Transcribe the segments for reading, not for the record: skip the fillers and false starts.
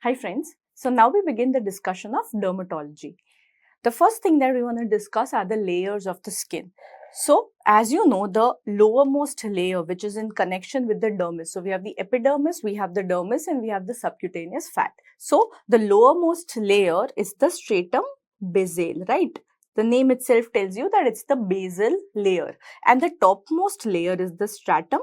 Hi friends, so now we begin the discussion of dermatology. The first thing that we want to discuss are the layers of the skin. So as you know, the lowermost layer which is in connection with the dermis. So we have the epidermis, we have the dermis and we have the subcutaneous fat. So the lowermost layer is the stratum basale, right? The name itself tells you that it's the basal layer and the topmost layer is the stratum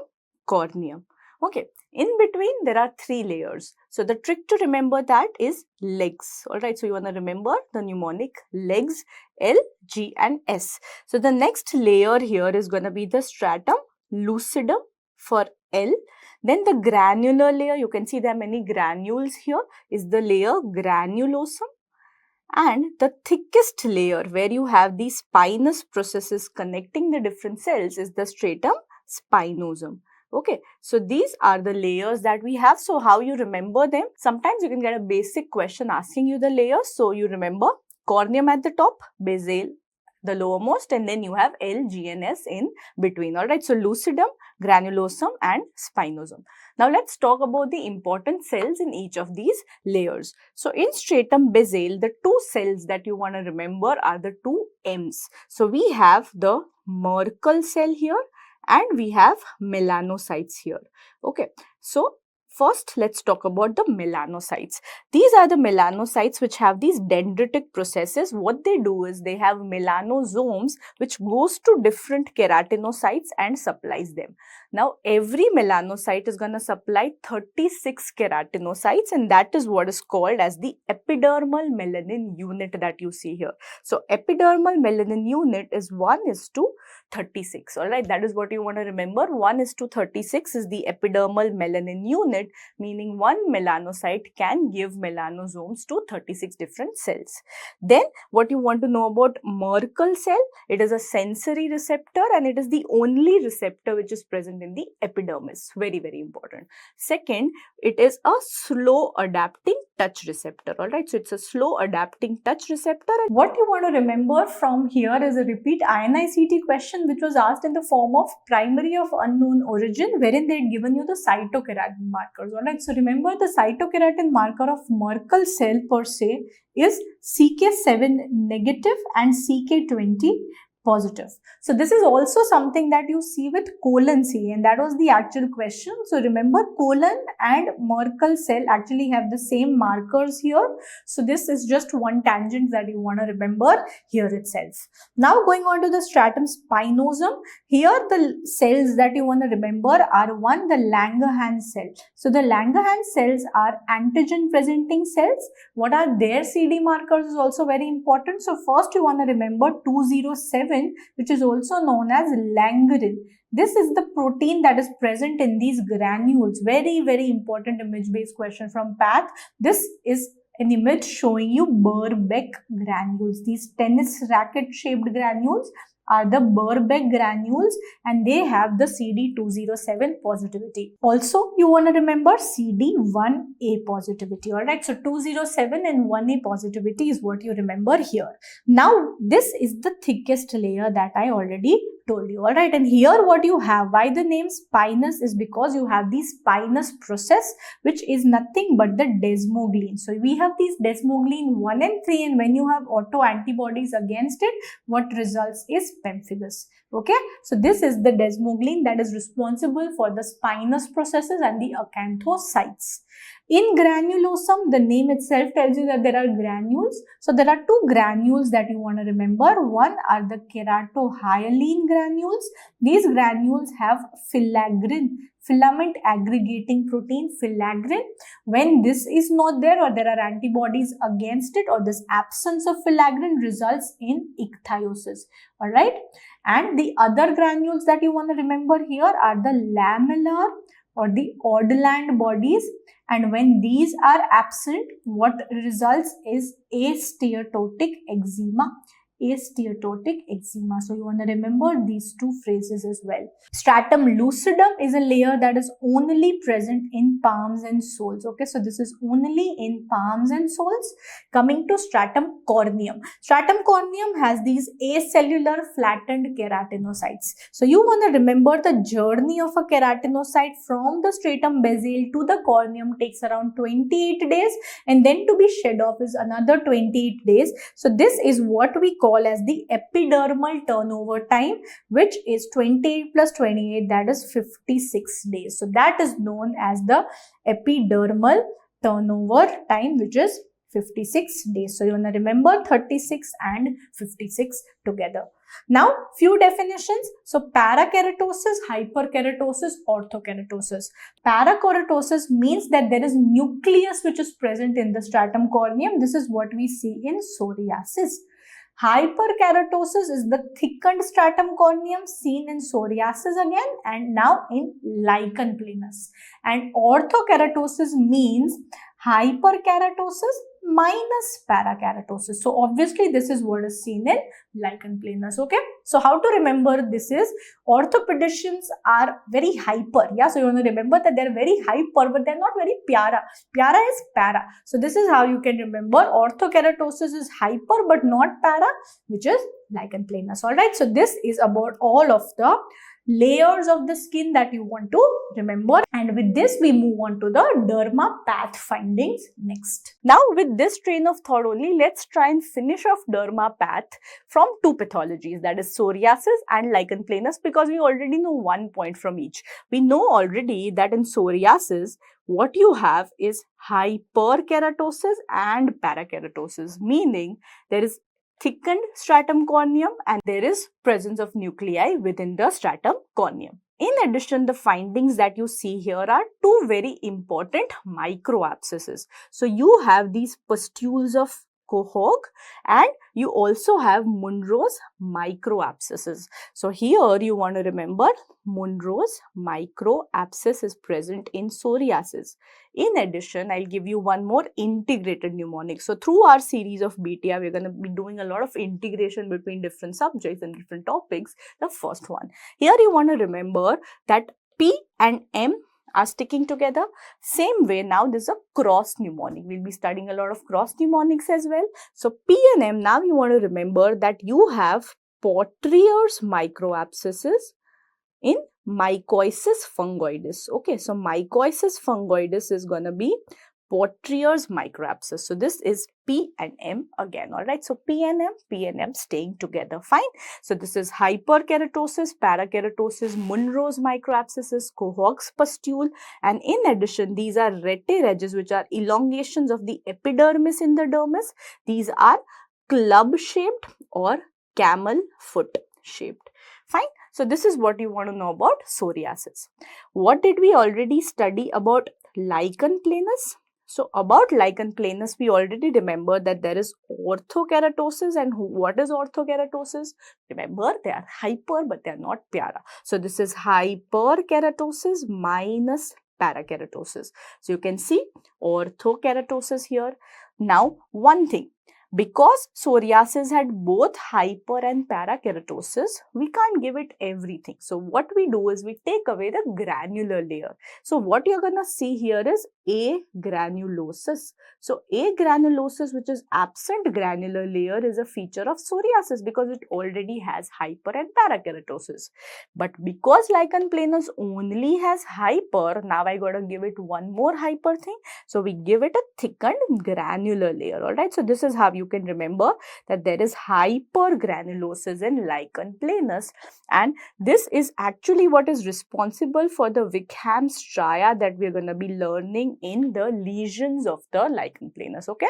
corneum. Okay, in between there are three layers. So the trick to remember that is legs. Alright, so you want to remember the mnemonic legs, L, G and S. So the next layer here is going to be the stratum lucidum for L. Then the granular layer, you can see there are many granules here, is the layer granulosum. And the thickest layer where you have these spinous processes connecting the different cells is the stratum spinosum. Okay, so these are the layers that we have. So how you remember them? Sometimes you can get a basic question asking you the layers. So you remember corneum at the top, basal, the lowermost, and then you have L, G and S in between. Alright, so lucidum, granulosum and spinosum. Now let's talk about the important cells in each of these layers. So in stratum basale, the two cells that you want to remember are the two M's. So we have the Merkel cell here and we have melanocytes here. Okay, so first let's talk about the melanocytes. These are the melanocytes which have these dendritic processes. What they do is they have melanosomes which goes to different keratinocytes and supplies them. Now every melanocyte is going to supply 36 keratinocytes and that is what is called as the epidermal melanin unit that you see here. So epidermal melanin unit is 1:36. Alright, that is what you want to remember. 1:36 is the epidermal melanin unit, meaning one melanocyte can give melanosomes to 36 different cells. Then what you want to know about Merkel cell, it is a sensory receptor and it is the only receptor which is present in the epidermis. Very, very important. Second, it is a slow adapting touch receptor. Alright, so it's a slow adapting touch receptor. And what you want to remember from here is a repeat INICET question which was asked in the form of primary of unknown origin, wherein they had given you the cytokeratin markers. Alright, so remember the cytokeratin marker of Merkel cell per se is CK7 negative and CK20 positive. So this is also something that you see with colon C, and that was the actual question. So remember, colon and Merkel cell actually have the same markers here. So this is just one tangent that you want to remember here itself. Now going on to the stratum spinosum, here the cells that you want to remember are one, the Langerhans cell. So the Langerhans cells are antigen presenting cells. What are their CD markers is also very important. So first you want to remember 207, which is also known as Langerin. This is the protein that is present in these granules. Very, very important image-based question from PATH. This is an image showing you Birbeck granules. These tennis racket-shaped granules are the Birbeck granules and they have the CD207 positivity. Also, you want to remember CD1A positivity. Alright, so 207 and 1A positivity is what you remember here. Now, this is the thickest layer that I already told you. Alright, and here what you have, why the name spinous is because you have the spinous process which is nothing but the desmoglein. So we have these desmoglein 1 and 3, and when you have autoantibodies against it, what results is pemphigus. Okay, so this is the desmoglein that is responsible for the spinous processes and the acanthocytes. In granulosum, the name itself tells you that there are granules. So there are two granules that you want to remember. One are the keratohyalin granules. These granules have filaggrin, filament aggregating protein, filaggrin. When this is not there or there are antibodies against it, or this absence of filaggrin results in ichthyosis. Alright, and the other granules that you want to remember here are the lamellar or the Ordeland bodies, and when these are absent, what results is asteatotic eczema. Asteatotic eczema. So you want to remember these two phrases as well. Stratum lucidum is a layer that is only present in palms and soles. Okay, so this is only in palms and soles. Coming to stratum corneum. Stratum corneum has these acellular flattened keratinocytes. So you want to remember the journey of a keratinocyte from the stratum basale to the corneum takes around 28 days, and then to be shed off is another 28 days. So this is what we call as the epidermal turnover time, which is 28 plus 28, that is 56 days. So that is known as the epidermal turnover time, which is 56 days. So you want to remember 36 and 56 together. Now, few definitions. So parakeratosis, hyperkeratosis, orthokeratosis. Parakeratosis means that there is nucleus which is present in the stratum corneum. This is what we see in psoriasis. Hyperkeratosis is the thickened stratum corneum seen in psoriasis again, and now in lichen planus. And orthokeratosis means hyperkeratosis minus parakeratosis. So obviously this is what is seen in lichen planus. Okay, so how to remember this is, orthopedicians are very hyper. Yeah, so you want to remember that they're very hyper, but they're not very pyara. Pyara is para. So this is how you can remember. Orthokeratosis is hyper but not para, which is lichen planus. All right, so this is about all of the layers of the skin that you want to remember, and with this we move on to the derma path findings next. Now with this train of thought only, let's try and finish off derma path from two pathologies, that is psoriasis and lichen planus, because we already know 1 point from each. We know already that in psoriasis what you have is hyperkeratosis and parakeratosis, meaning there is thickened stratum corneum and there is presence of nuclei within the stratum corneum. In addition, the findings that you see here are two very important microabscesses. So you have these pustules of Kohog and you also have Munro's microabscesses. So here you want to remember Munro's microabscess is present in psoriasis. In addition, I'll give you one more integrated mnemonic. So through our series of BTR, we're going to be doing a lot of integration between different subjects and different topics. The first one, here you want to remember that P and M are sticking together. Same way, now there's a cross mnemonic. We'll be studying a lot of cross mnemonics as well. So P and M, now you want to remember that you have Potrier's microabscesses in mycosis fungoides. Okay, so mycosis fungoides is going to be Potrier's microabscess. So this is P and M again. All right, so P and M staying together. Fine. So this is hyperkeratosis, parakeratosis, Munro's microabscesses, Kohog's pustule, and in addition, these are rete ridges, which are elongations of the epidermis in the dermis. These are club shaped or camel foot shaped. Fine. So this is what you want to know about psoriasis. What did we already study about lichen planus? So about lichen planus, we already remember that there is orthokeratosis, and what is orthokeratosis? Remember, they are hyper but they are not pyara. So this is hyperkeratosis minus parakeratosis. So you can see orthokeratosis here. Now one thing, because psoriasis had both hyper and parakeratosis, we can't give it everything. So what we do is we take away the granular layer. So what you're going to see here is agranulosis. So agranulosis, which is absent granular layer, is a feature of psoriasis because it already has hyper and parakeratosis. But because lichen planus only has hyper, now I got to give it one more hyper thing. So we give it a thickened granular layer. All right. So this is how you can remember that there is hypergranulosis in lichen planus, and this is actually what is responsible for the Wickham stria that we are going to be learning in the lesions of the lichen planus. Okay,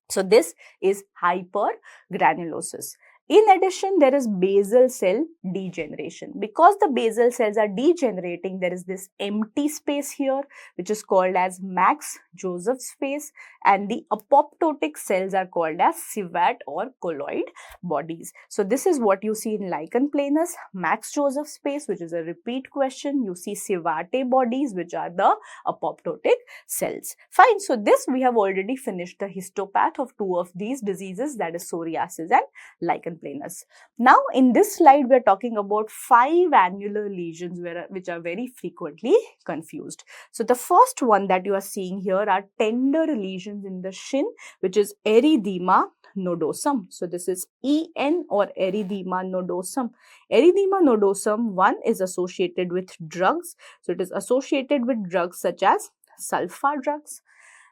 so this is hypergranulosis. In addition, there is basal cell degeneration. Because the basal cells are degenerating, there is this empty space here, which is called as Max-Joseph space, and the apoptotic cells are called as civet or colloid bodies. So this is what you see in lichen planus, Max-Joseph space, which is a repeat question. You see civate bodies, which are the apoptotic cells. Fine. So this we have already finished the histopath of two of these diseases, that is psoriasis and lichen planus. Now, in this slide, we are talking about 5 annular lesions which are very frequently confused. So, the first one that you are seeing here are tender lesions in the shin, which is erythema nodosum. So, this is EN or erythema nodosum. Erythema nodosum, one, is associated with drugs. So, it is associated with drugs such as sulfa drugs.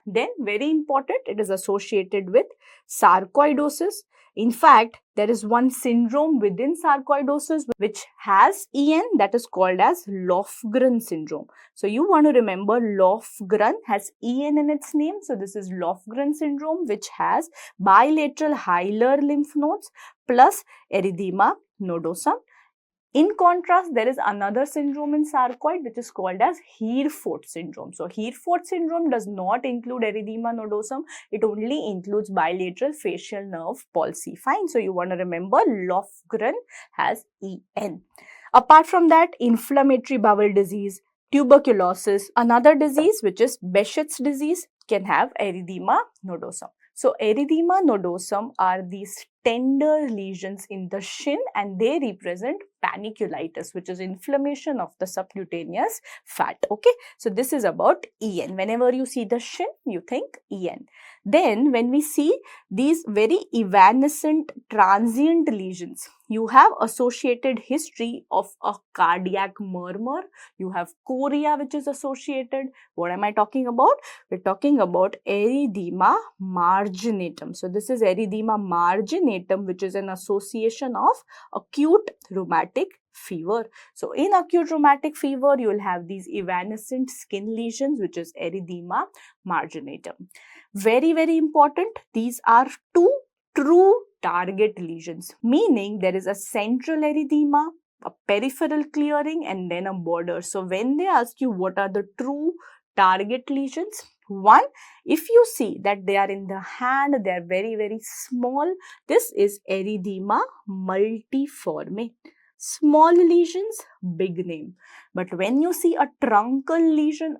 Then, very important, it is associated with sarcoidosis. In fact, there is one syndrome within sarcoidosis which has EN, that is called as Lofgren syndrome. So, you want to remember Lofgren has EN in its name. So, this is Lofgren syndrome which has bilateral hilar lymph nodes plus erythema nodosum. In contrast, there is another syndrome in sarcoid which is called as Herford syndrome. So, Herford syndrome does not include erythema nodosum. It only includes bilateral facial nerve palsy. Fine. So, you want to remember Lofgren has EN. Apart from that, inflammatory bowel disease, tuberculosis, another disease which is Behçet's disease can have erythema nodosum. So, erythema nodosum are these tender lesions in the shin and they represent panniculitis, which is inflammation of the subcutaneous fat. Okay, so this is about EN. Whenever you see the shin, you think EN. Then when we see these very evanescent transient lesions, you have associated history of a cardiac murmur, you have chorea which is associated. What am I talking about? We're talking about erythema marginatum. So this is erythema marginatum, which is an association of acute rheumatic fever. So in acute rheumatic fever, you will have these evanescent skin lesions, which is erythema marginatum. Very, very important, these are two true target lesions, meaning there is a central erythema, a peripheral clearing, and then a border. So when they ask you what are the true target lesions, one, if you see that they are in the hand, they are very, very small, this is erythema multiforme. Small lesions, big name. But when you see a truncal lesion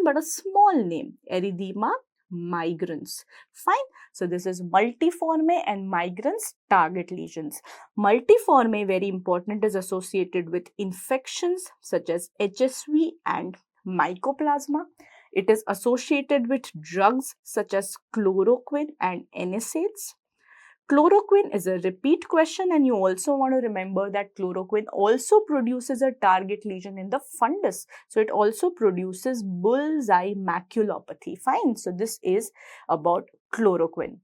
but a small name, erythema migrans. Fine. So this is multiforme and migrans target lesions. Multiforme, very important, is associated with infections such as HSV and mycoplasma. It is associated with drugs such as chloroquine and NSAIDs. Chloroquine is a repeat question, and you also want to remember that chloroquine also produces a target lesion in the fundus. So, it also produces bullseye maculopathy. Fine. So, this is about chloroquine.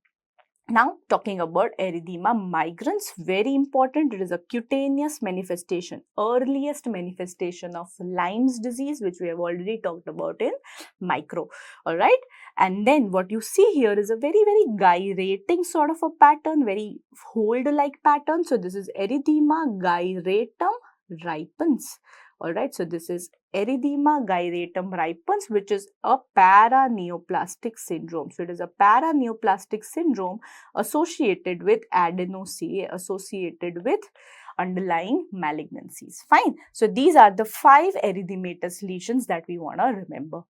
Now, talking about erythema migrans, very important, it is a cutaneous manifestation, earliest manifestation of Lyme's disease, which we have already talked about in micro, alright. And then what you see here is a very, very gyrating sort of a pattern, very hold-like pattern. So, this is erythema gyratum ripens. Alright, so this is erythema gyratum ripens, which is a paraneoplastic syndrome. So, it is a paraneoplastic syndrome associated with adenoCA, associated with underlying malignancies. Fine. So, these are the 5 erythematous lesions that we want to remember.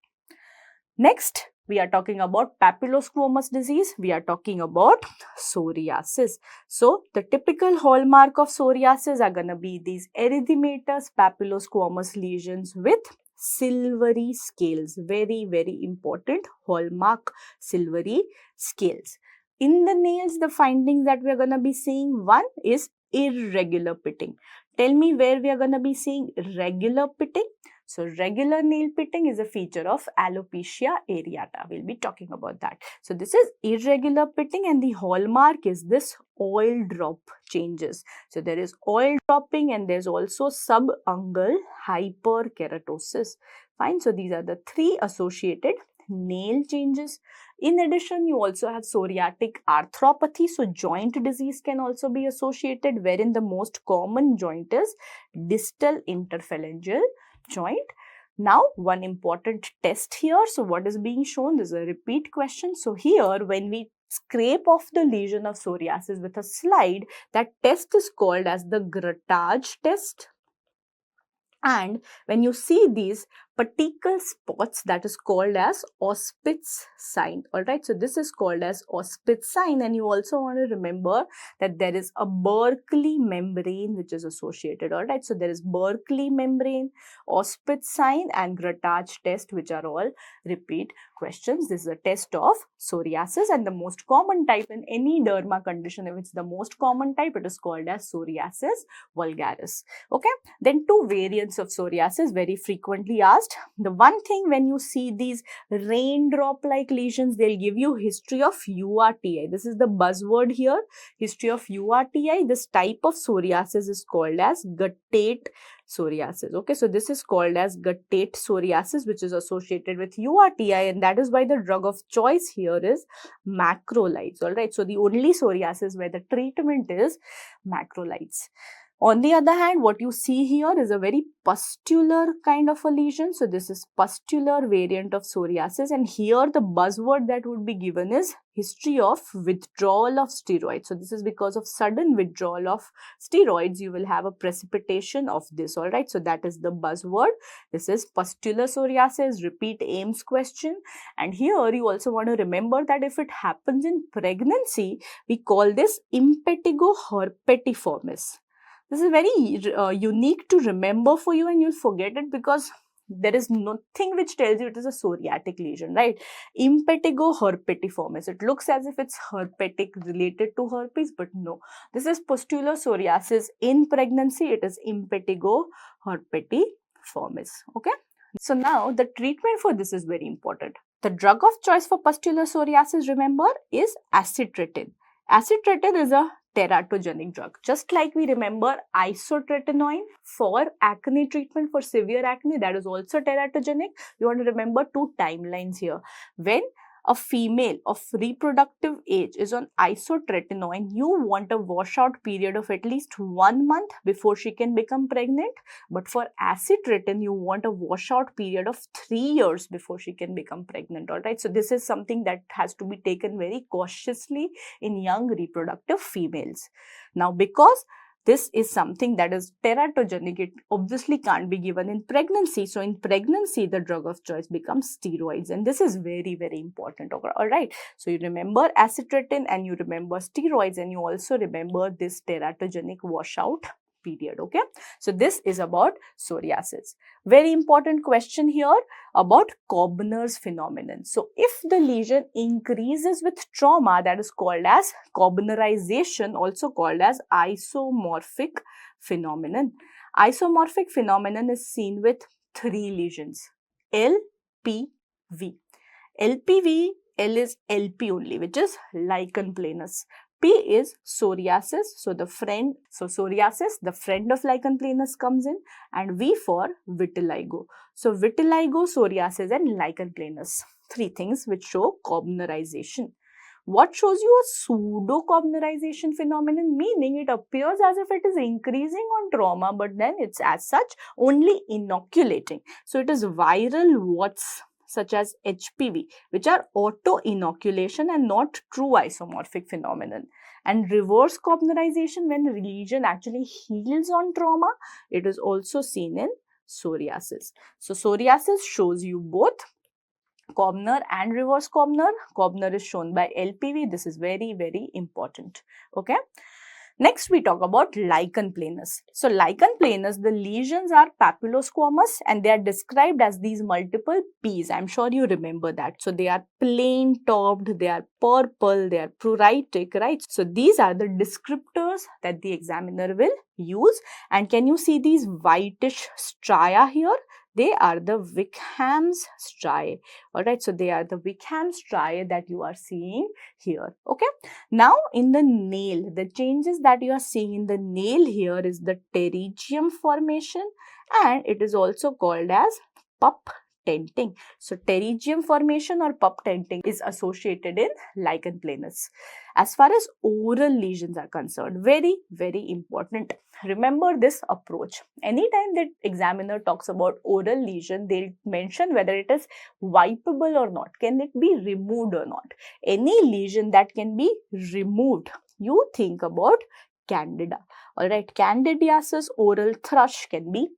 Next, we are talking about papillosquamous disease. We are talking about psoriasis. So, the typical hallmark of psoriasis are going to be these erythematous papillosquamous lesions with silvery scales. Very, very important hallmark, silvery scales. In the nails, the findings that we are going to be seeing, one is irregular pitting. Tell me where we are going to be seeing regular pitting. So, regular nail pitting is a feature of alopecia areata. We'll be talking about that. So, this is irregular pitting and the hallmark is this oil drop changes. So, there is oil dropping and there's also subungual hyperkeratosis. Fine. So, these are the 3 associated nail changes. In addition, you also have psoriatic arthropathy. So, joint disease can also be associated, wherein the most common joint is distal interphalangeal joint. Now, one important test here. So, what is being shown? This is a repeat question. So, here when we scrape off the lesion of psoriasis with a slide, that test is called as the Grattage test. And when you see these petechial spots that is called as Auspitz sign. Alright, so this is called as Auspitz sign, and you also want to remember that there is a Berkeley membrane which is associated. Alright, so there is Berkeley membrane, Auspitz sign, and Grattach test, which are all repeat questions. This is a test of psoriasis, and the most common type in any derma condition, if it's the most common type, it is called as psoriasis vulgaris. Okay, then two variants of psoriasis very frequently asked. The one thing, when you see these raindrop like lesions, they'll give you history of URTI. This is the buzzword here, history of URTI. This type of psoriasis is called as guttate psoriasis. Okay, so this is called as guttate psoriasis, which is associated with URTI, and that is why the drug of choice here is macrolides. All right, so the only psoriasis where the treatment is macrolides. On the other hand, what you see here is a very pustular kind of a lesion. So this is pustular variant of psoriasis, and here the buzzword that would be given is history of withdrawal of steroids. So this is because of sudden withdrawal of steroids, you will have a precipitation of this. All right, so that is the buzzword. This is pustular psoriasis, repeat AIIMS question. And here you also want to remember that if it happens in pregnancy, we call this impetigo herpetiformis. This is very unique to remember for you, and you'll forget it because there is nothing which tells you it is a psoriatic lesion, right? Impetigo herpetiformis. It looks as if it's herpetic related to herpes, but no. This is pustular psoriasis in pregnancy. It is impetigo herpetiformis. Okay. So now the treatment for this is very important. The drug of choice for pustular psoriasis, remember, is acitretin. Acitretin is a teratogenic drug. Just like we remember isotretinoin for acne treatment, for severe acne, that is also teratogenic. You want to remember two timelines here. When a female of reproductive age is on isotretinoin, you want a washout period of at least 1 month before she can become pregnant. But for acitretin, you want a washout period of 3 years before she can become pregnant. Alright, so this is something that has to be taken very cautiously in young reproductive females. Now, because this is something that is teratogenic, it obviously can't be given in pregnancy. So in pregnancy, the drug of choice becomes steroids, and this is very, very important. All right, so you remember acitretin and you remember steroids, and you also remember this teratogenic washout period. Okay, so this is about psoriasis. Very important question here about Koebner's phenomenon. So if the lesion increases with trauma, that is called as Koebnerization, also called as isomorphic phenomenon. Isomorphic phenomenon is seen with 3 lesions: LPV. LPV, L is LP only, which is lichen planus. P is psoriasis. So psoriasis, the friend of lichen planus comes in, and V for vitiligo. So vitiligo, psoriasis, and lichen planus. 3 things which show Koebnerization. What shows you a pseudo-Koebnerization phenomenon? Meaning it appears as if it is increasing on trauma, but then it's as such only inoculating. So it is viral warts such as HPV, which are auto-inoculation and not true isomorphic phenomenon. And reverse Koebnerization, when the lesion actually heals on trauma, it is also seen in psoriasis. So psoriasis shows you both Koebner and reverse Koebner. Koebner is shown by LPV. This is very, very important. Okay. Next, we talk about lichen planus. So, lichen planus, the lesions are papillosquamous and they are described as these multiple Ps. I'm sure you remember that. So, they are plain topped, they are purple, they are pruritic, right? So, these are the descriptors that the examiner will use. And can you see these whitish stria here? They are the Wickham's striae. Alright, so they are the Wickham's striae that you are seeing here. Okay. Now, in the nail, the changes that you are seeing in the nail here is the pterygium formation, and it is also called as pup tenting. So, pterygium formation or pup tenting is associated in lichen planus. As far as oral lesions are concerned, very, very important. Remember this approach. Anytime that examiner talks about oral lesion, they'll mention whether it is wipeable or not. Can it be removed or not? Any lesion that can be removed, you think about candida. Alright, candidiasis oral thrush can be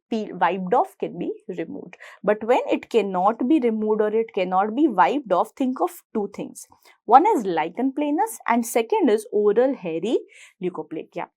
wiped off, can be removed. But when it cannot be removed or it cannot be wiped off, think of two things. One is lichen planus and second is oral hairy leukoplakia.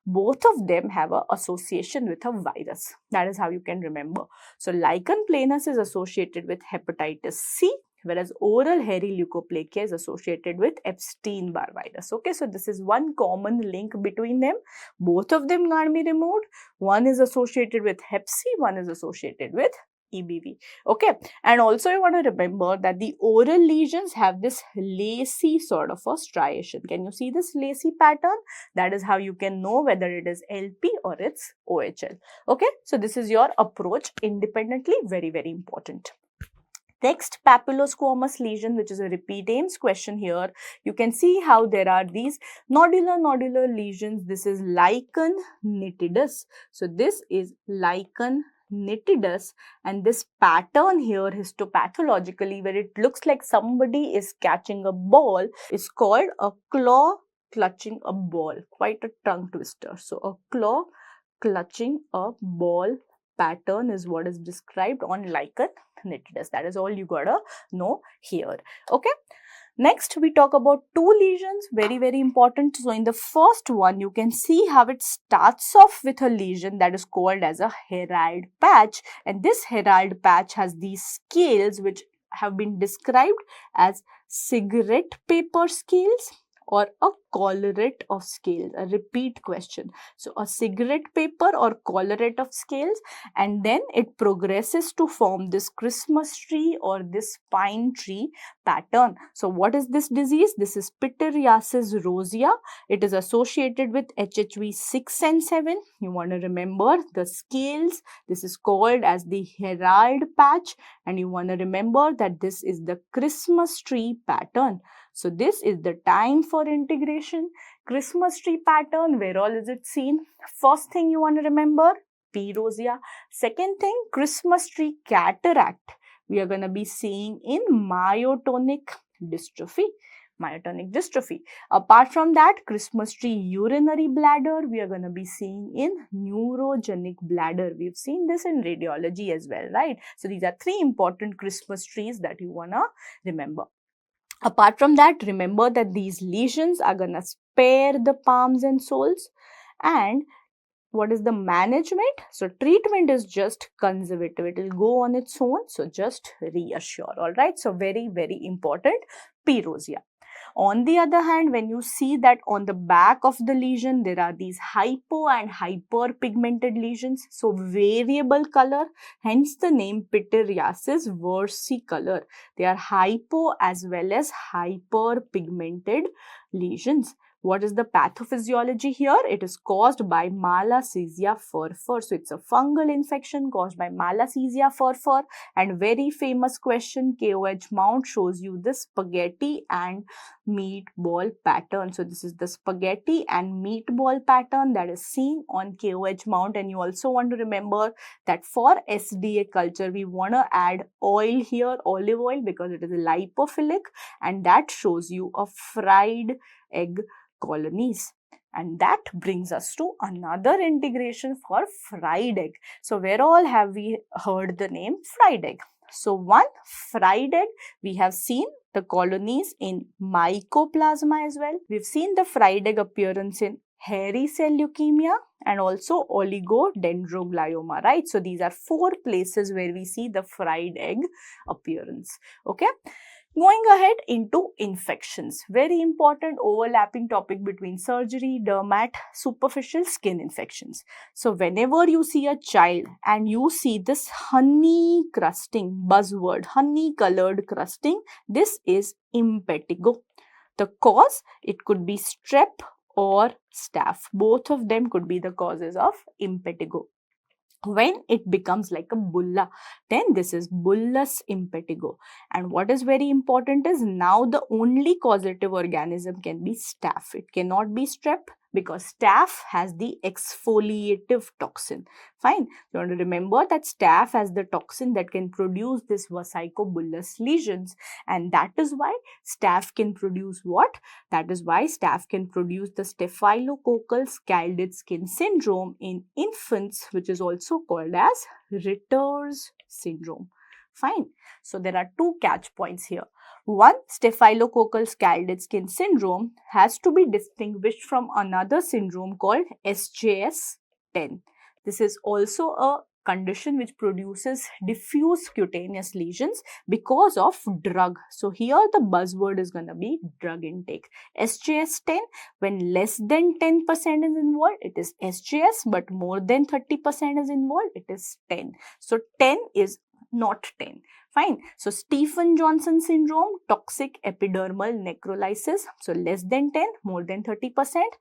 Both of them have an association with a virus. That is how you can remember. So lichen planus is associated with hepatitis C, whereas oral hairy leukoplakia is associated with Epstein-Barr virus. Okay, so this is one common link between them. Both of them can't be removed. One is associated with Hep C, one is associated with EBV. Okay, and also you want to remember that the oral lesions have this lacy sort of a striation. Can you see this lacy pattern? That is how you can know whether it is LP or it's OHL. Okay, so this is your approach independently, very, very important. Next, papillosquamous lesion, which is a repeat aims question here. You can see how there are these nodular lesions. This is lichen nitidus. So this is lichen nitidus, and this pattern here histopathologically, where it looks like somebody is catching a ball, is called a claw clutching a ball. Quite a tongue twister. So a claw clutching a ball pattern is what is described on lichen nitidus. That is all you gotta know here. Okay. Next, we talk about two lesions, very, very important. So in the first one, you can see how it starts off with a lesion that is called as a Herald patch. And this Herald patch has these scales which have been described as cigarette paper scales or a collarette of scales, a repeat question. So a cigarette paper or collarette of scales, and then it progresses to form this Christmas tree or this pine tree pattern. So what is this disease? This is pityriasis rosea. It is associated with HHV 6 and 7. You want to remember the scales. This is called as the Herald patch, and you want to remember that this is the Christmas tree pattern. So this is the time for integration. Christmas tree pattern, where all is it seen? First thing you want to remember, P. rosea. Second thing, Christmas tree cataract. We are going to be seeing in myotonic dystrophy. Myotonic dystrophy. Apart from that, Christmas tree urinary bladder, we are going to be seeing in neurogenic bladder. We've seen this in radiology as well, right? So these are three important Christmas trees that you want to remember. Apart from that, remember that these lesions are going to spare the palms and soles. And what is the management? So treatment is just conservative. It will go on its own. So just reassure. All right. So very, very important. P. rosea. On the other hand, when you see that on the back of the lesion, there are these hypo and hyperpigmented lesions. So variable color, hence the name pityriasis versicolor. They are hypo as well as hyperpigmented lesions. What is the pathophysiology here? It is caused by Malassezia furfur. So it's a fungal infection caused by Malassezia furfur. And very famous question, KOH mount shows you the spaghetti and meatball pattern. So this is the spaghetti and meatball pattern that is seen on KOH mount. And you also want to remember that for SDA culture, we want to add oil here, olive oil, because it is lipophilic, and that shows you a fried egg colonies. And that brings us to another integration for fried egg. So where all have we heard the name fried egg? So one, fried egg, we have seen the colonies in mycoplasma as well. We've seen the fried egg appearance in hairy cell leukemia and also oligodendroglioma, right? So these are four places where we see the fried egg appearance. Okay. Going ahead into infections, very important overlapping topic between surgery, dermat, superficial skin infections. So whenever you see a child and you see this honey crusting, buzzword, honey colored crusting, this is impetigo. The cause, it could be strep or staph. Both of them could be the causes of impetigo. When it becomes like a bulla, then this is bullous impetigo. And what is very important is now the only causative organism can be staph. It cannot be strep Because staph has the exfoliative toxin. Fine. You want to remember that staph has the toxin that can produce this vesicobullous lesions, and that is why staph can produce what? That is why staph can produce the staphylococcal scalded skin syndrome in infants, which is also called as Ritter's syndrome. Fine. So there are two catch points here. One, staphylococcal scalded skin syndrome has to be distinguished from another syndrome called SJS10. This is also a condition which produces diffuse cutaneous lesions because of drug. So here the buzzword is going to be drug intake. SJS10, when less than 10% is involved, it is SJS, but more than 30% is involved, it is 10. So 10 is not 10. Fine. So Stephen-Johnson syndrome, toxic epidermal necrolysis. So less than 10, more than 30%.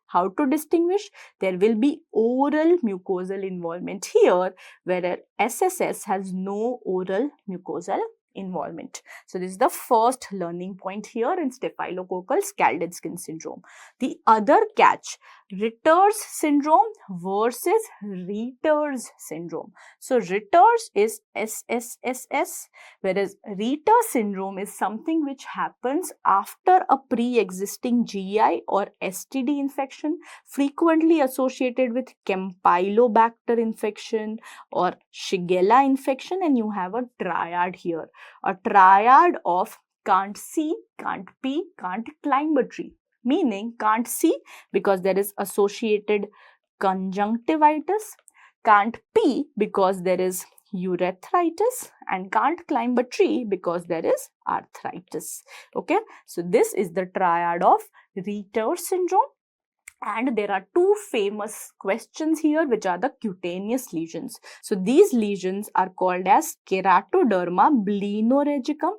How to distinguish? There will be oral mucosal involvement here, whereas SSS has no oral mucosal involvement. So this is the first learning point here in staphylococcal scalded skin syndrome. The other catch, Ritter's syndrome versus Ritter's syndrome. So Ritter's is SSSS, whereas Ritter syndrome is something which happens after a pre-existing GI or STD infection, frequently associated with Campylobacter infection or Shigella infection, and you have a triad here. A triad of can't see, can't pee, can't climb a tree. Meaning can't see because there is associated conjunctivitis, can't pee because there is urethritis, and can't climb a tree because there is arthritis. Okay, so this is the triad of Ritter syndrome. And there are two famous questions here, which are the cutaneous lesions. So these lesions are called as keratoderma blenoregicum,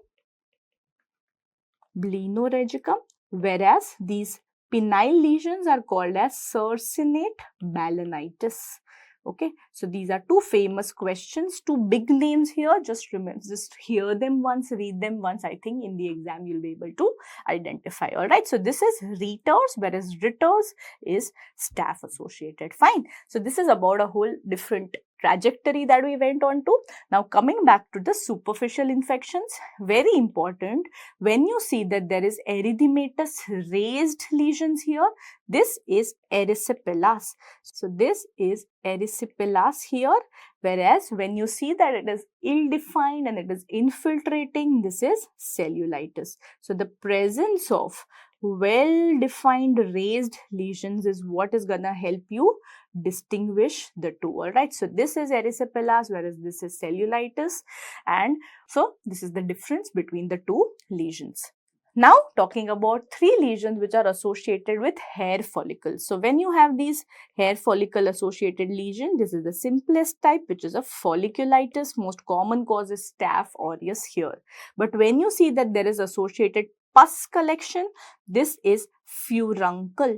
whereas these penile lesions are called as circinate balanitis. Okay, so these are two famous questions, two big names here. Just remember, just hear them once, read them once. I think in the exam you'll be able to identify. All right, so this is Ritter's, whereas Ritter's is staph associated. Fine. So this is about a whole different trajectory that we went on to. Now coming back to the superficial infections, very important, when you see that there is erythematous raised lesions here, this is erysipelas. So this is erysipelas here, whereas when you see that it is ill-defined and it is infiltrating, this is cellulitis. So the presence of well-defined raised lesions is what is gonna help you distinguish the two. All right, so this is erysipelas, whereas this is cellulitis, and so this is the difference between the two lesions. Now talking about three lesions which are associated with hair follicles. So when you have these hair follicle associated lesion, this is the simplest type, which is a folliculitis. Most common cause is staph aureus here. But when you see that there is associated pus collection, this is furuncle.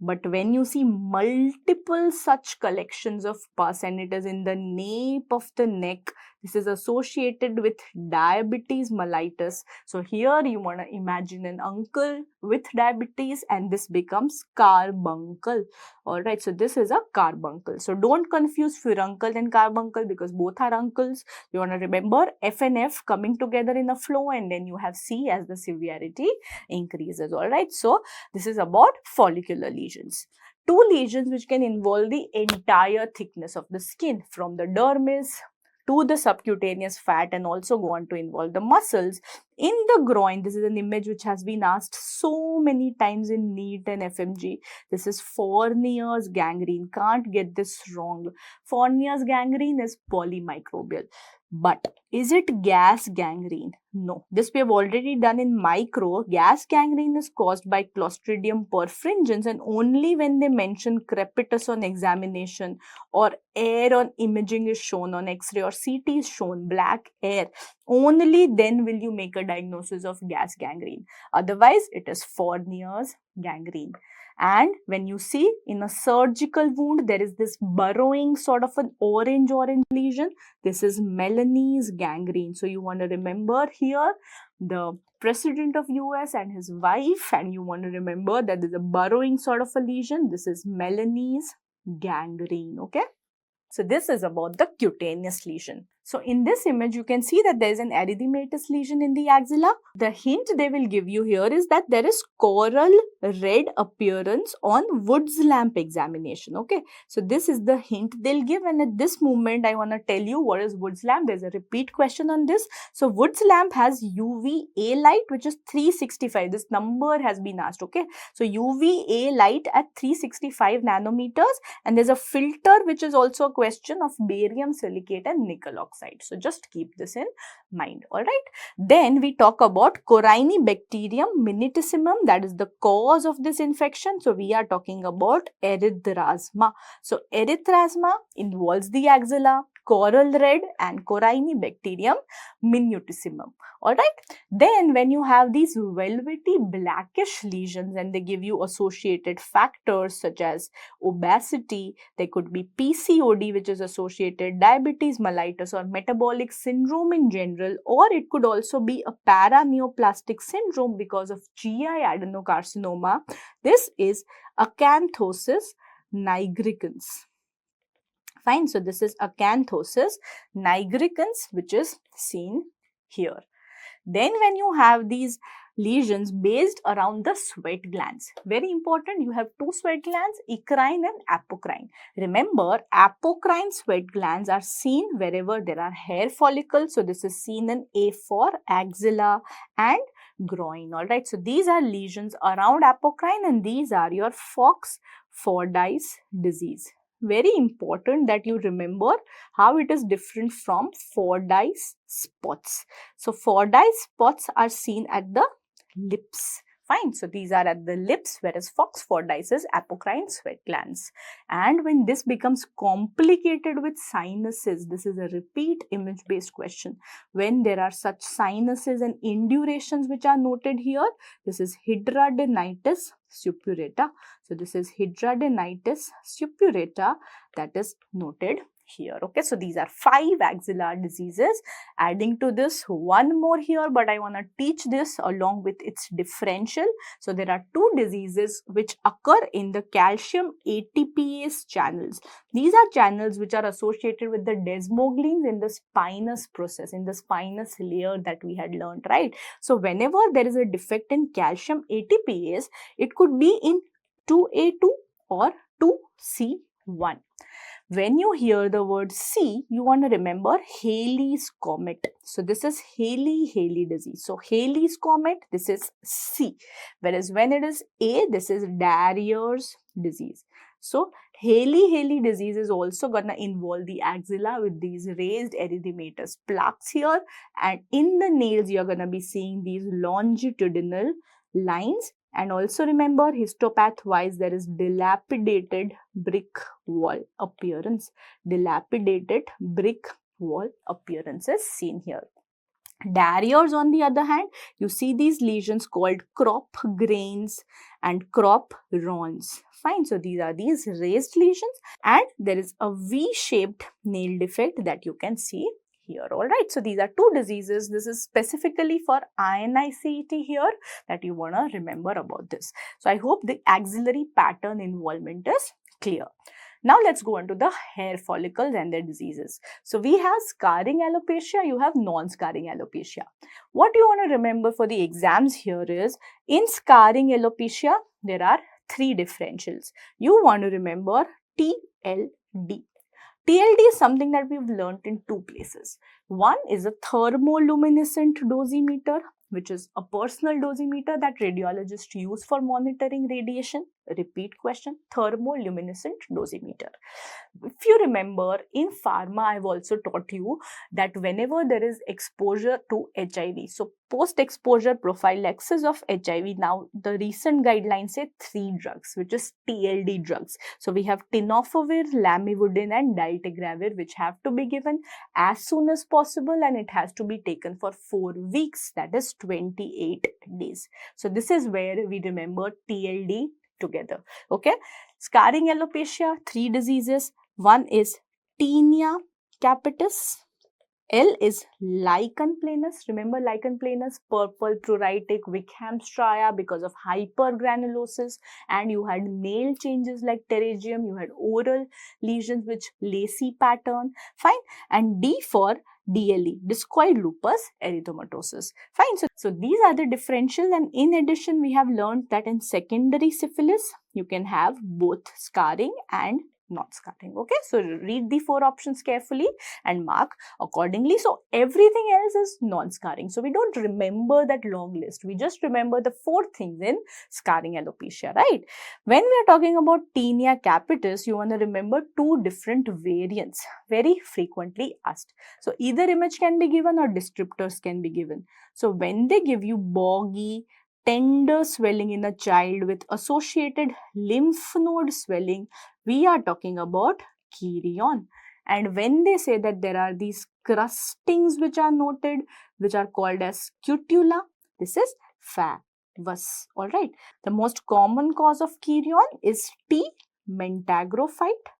But when you see multiple such collections of pus and it is in the nape of the neck, this is associated with diabetes mellitus. So here you want to imagine an uncle with diabetes and this becomes carbuncle. Alright, so this is a carbuncle. So don't confuse furuncle and carbuncle because both are uncles. You want to remember F and F coming together in a flow and then you have C as the severity increases. Alright, so this is about follicular lesions. Two lesions which can involve the entire thickness of the skin from the dermis to the subcutaneous fat and also go on to involve the muscles. In the groin, this is an image which has been asked so many times in NEET and FMG. This is Fournier's gangrene. Can't get this wrong. Fournier's gangrene is polymicrobial. But is it gas gangrene? No. This we have already done in micro. Gas gangrene is caused by Clostridium perfringens, and only when they mention crepitus on examination or air on imaging is shown, on X-ray or CT is shown, black air, only then will you make a diagnosis of gas gangrene. Otherwise, it is Fournier's gangrene. And when you see in a surgical wound, there is this burrowing sort of an orange lesion. This is Melanie's gangrene. So you want to remember here the president of US and his wife, and you want to remember that there's a burrowing sort of a lesion. This is Melanese gangrene, okay? So this is about the cutaneous lesion. So in this image, you can see that there is an erythematous lesion in the axilla. The hint they will give you here is that there is coral red appearance on Wood's lamp examination. Okay, so this is the hint they'll give, and at this moment, I want to tell you what is Wood's lamp. There's a repeat question on this. So Wood's lamp has UVA light, which is 365. This number has been asked. Okay, so UVA light at 365 nanometers, and there's a filter which is also a question of barium silicate and nickel oxide. So just keep this in mind. All right. Then we talk about Corynebacterium minutissimum, that is the cause of this infection. So we are talking about erythrasma. So erythrasma involves the axilla, coral red, and Corynebacterium minutissimum. All right. Then when you have these velvety blackish lesions and they give you associated factors such as obesity, there could be PCOD, which is associated diabetes mellitus or metabolic syndrome in general, or it could also be a paraneoplastic syndrome because of GI adenocarcinoma. This is Acanthosis nigricans. Fine, so this is Acanthosis nigricans, which is seen here. Then when you have these lesions based around the sweat glands, very important, you have two sweat glands, eccrine and apocrine. Remember, apocrine sweat glands are seen wherever there are hair follicles. So this is seen in A for axilla and groin. Alright, so these are lesions around apocrine, and these are your Fox-Fordyce disease. Very important that you remember how it is different from Fordyce spots. So Fordyce spots are seen at the lips. Fine. So these are at the lips, whereas Fox-Fordyce is apocrine sweat glands. And when this becomes complicated with sinuses, this is a repeat image-based question. When there are such sinuses and indurations which are noted here, this is hidradenitis suppurata. So this is hidradenitis suppurata that is noted here. Okay, so these are 5 axillar diseases. Adding to this, one more here, but I want to teach this along with its differential. So there are 2 diseases which occur in the calcium ATPase channels. These are channels which are associated with the desmoglins in the spinous process, in the spinous layer that we had learned, right? So whenever there is a defect in calcium ATPase, it could be in 2A2 or 2C1. When you hear the word C, you want to remember Halley's comet. So this is Halley disease. So Halley's comet, this is C. Whereas when it is A, this is Darier's disease. So Halley disease is also going to involve the axilla with these raised erythematous plaques here. And in the nails, you're going to be seeing these longitudinal lines. And also remember, histopath-wise, there is dilapidated brick wall appearance. Dilapidated brick wall appearance is seen here. Darier's, on the other hand, you see these lesions called crop grains and crop rons. Fine, so these are these raised lesions, and there is a V-shaped nail defect that you can see here. All right, so these are 2 diseases. This is specifically for INI-CET here that you want to remember about this. So I hope the axillary pattern involvement is clear. Now let's go on to the hair follicles and their diseases. So we have scarring alopecia, you have non-scarring alopecia. What you want to remember for the exams here is, in scarring alopecia, there are 3 differentials. You want to remember TLD. TLD is something that we've learnt in 2 places. One is a thermoluminescent dosimeter, which is a personal dosimeter that radiologists use for monitoring radiation. Repeat question, thermoluminescent dosimeter. If you remember, in pharma, I've also taught you that whenever there is exposure to HIV, so post-exposure prophylaxis of HIV, now the recent guidelines say 3 drugs, which is TLD drugs. So we have tenofovir, lamivudine and dolutegravir, which have to be given as soon as possible, and it has to be taken for 4 weeks, that is 28 days. So this is where we remember TLD together. Okay, scarring alopecia, 3 diseases. One is tinea capitis, L is lichen planus. Remember lichen planus, purple pruritic Wickham stria because of hypergranulosis, and you had nail changes like pterygium, you had oral lesions which lacy pattern. Fine. And D for DLE, discoid lupus erythematosus. Fine. So these are the differential, and in addition we have learned that in secondary syphilis you can have both scarring and not scarring. Okay, so read the 4 options carefully and mark accordingly. So everything else is non-scarring. So we don't remember that long list. We just remember the 4 things in scarring alopecia, right? When we are talking about tinea capitis, you want to remember 2 different variants, very frequently asked. So either image can be given or descriptors can be given. So when they give you boggy, tender swelling in a child with associated lymph node swelling, we are talking about chirion. And when they say that there are these crustings which are noted, which are called as scutula, this is FAVus. Alright. The most common cause of chirion is T. mentagrophyte,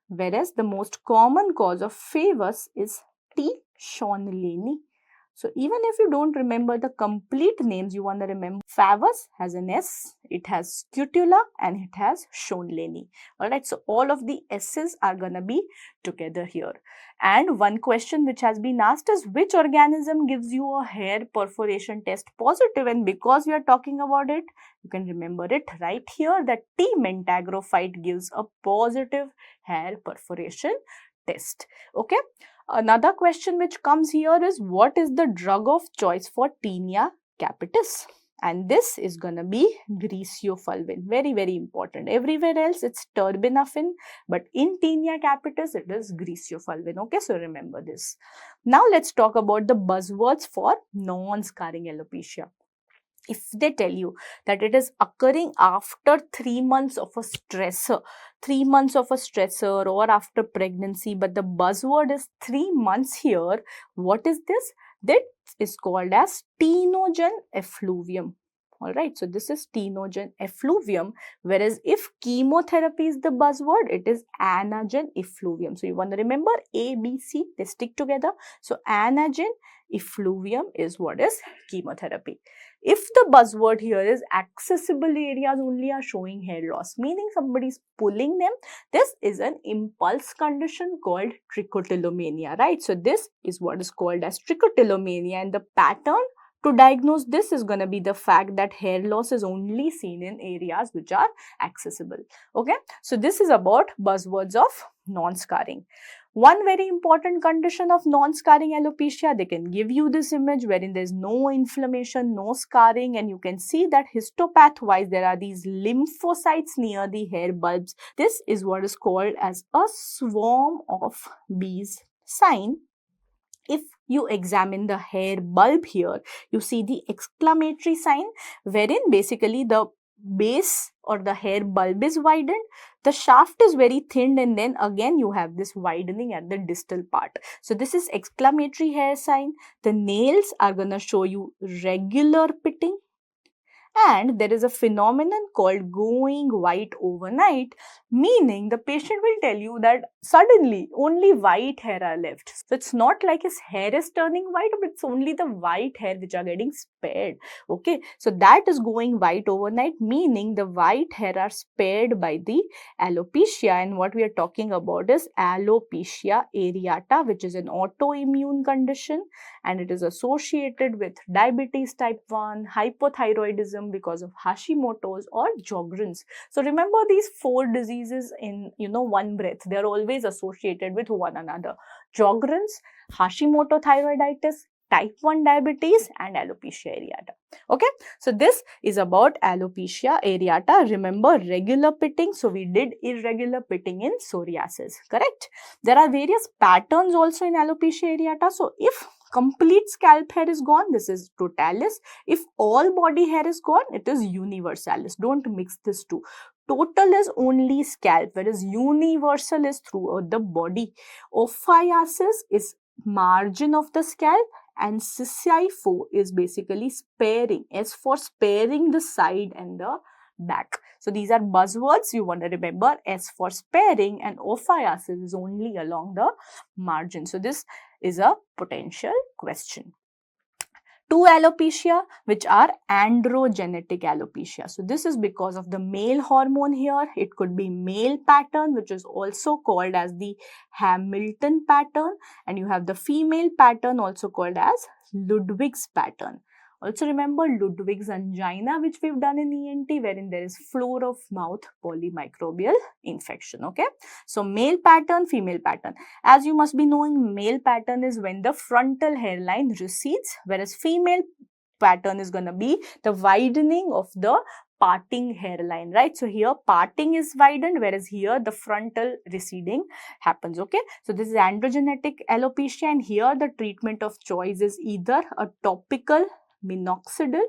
whereas the most common cause of FAVus is T. Schonleini. So even if you don't remember the complete names, you want to remember FAVus has an S, it has scutula, and it has Schonleini. Alright, so all of the S's are gonna be together here. And one question which has been asked is which organism gives you a hair perforation test positive? And because we are talking about it, you can remember it right here that T. mentagrophyte gives a positive hair perforation test. Okay. Another question which comes here is what is the drug of choice for tinea capitis? And this is going to be griseofulvin. Very, very important. Everywhere else it's terbinafine, but in tinea capitis it is griseofulvin. Okay, so remember this. Now let's talk about the buzzwords for non-scarring alopecia. If they tell you that it is occurring after 3 months of a stressor, 3 months of a stressor or after pregnancy, but the buzzword is 3 months here, what is this? That is called as tenogen effluvium. Alright, so this is tenogen effluvium, whereas if chemotherapy is the buzzword, it is anagen effluvium. So you want to remember A, B, C, they stick together. So anagen effluvium is what is chemotherapy. If the buzzword here is accessible areas only are showing hair loss, meaning somebody is pulling them, this is an impulse condition called trichotillomania, right? So this is what is called as trichotillomania, and the pattern to diagnose this is going to be the fact that hair loss is only seen in areas which are accessible. Okay, so this is about buzzwords of non-scarring. One very important condition of non-scarring alopecia, they can give you this image wherein there is no inflammation, no scarring, and you can see that histopath-wise there are these lymphocytes near the hair bulbs. This is what is called as a swarm of bees sign. If you examine the hair bulb here, you see the exclamatory sign wherein basically the base or the hair bulb is widened, the shaft is very thin, and then again you have this widening at the distal part. So this is exclamatory hair sign. The nails are going to show you regular pitting. And there is a phenomenon called going white overnight, meaning the patient will tell you that suddenly only white hair are left. So it's not like his hair is turning white, but it's only the white hair which are getting spared. Okay, so that is going white overnight, meaning the white hair are spared by the alopecia. And what we are talking about is alopecia areata, which is an autoimmune condition, and it is associated with diabetes type 1, hypothyroidism because of Hashimoto's, or Sjogren's. So remember these 4 diseases in one breath. They are always associated with one another. Sjogren's, Hashimoto thyroiditis, type 1 diabetes, and alopecia areata. Okay, so this is about alopecia areata. Remember regular pitting. So we did irregular pitting in psoriasis, correct? There are various patterns also in alopecia areata. So if complete scalp hair is gone, this is totalis. If all body hair is gone, it is universalis. Don't mix this two. Total is only scalp, whereas universal is throughout the body. Ophiasis is margin of the scalp, and Sisyphus is basically sparing. S for sparing the side and the back. So these are buzzwords you want to remember. S for sparing, and ophiasis is only along the margin. So this is a potential question. Two alopecia, which are androgenetic alopecia. So this is because of the male hormone here. It could be male pattern, which is also called as the Hamilton pattern, and you have the female pattern also called as Ludwig's pattern. Also remember Ludwig's angina, which we've done in ENT, wherein there is floor of mouth polymicrobial infection. Okay, so male pattern, female pattern. As you must be knowing, male pattern is when the frontal hairline recedes, whereas female pattern is going to be the widening of the parting hairline, right? So here parting is widened, whereas here the frontal receding happens. Okay, so this is androgenetic alopecia, and here the treatment of choice is either a topical minoxidil,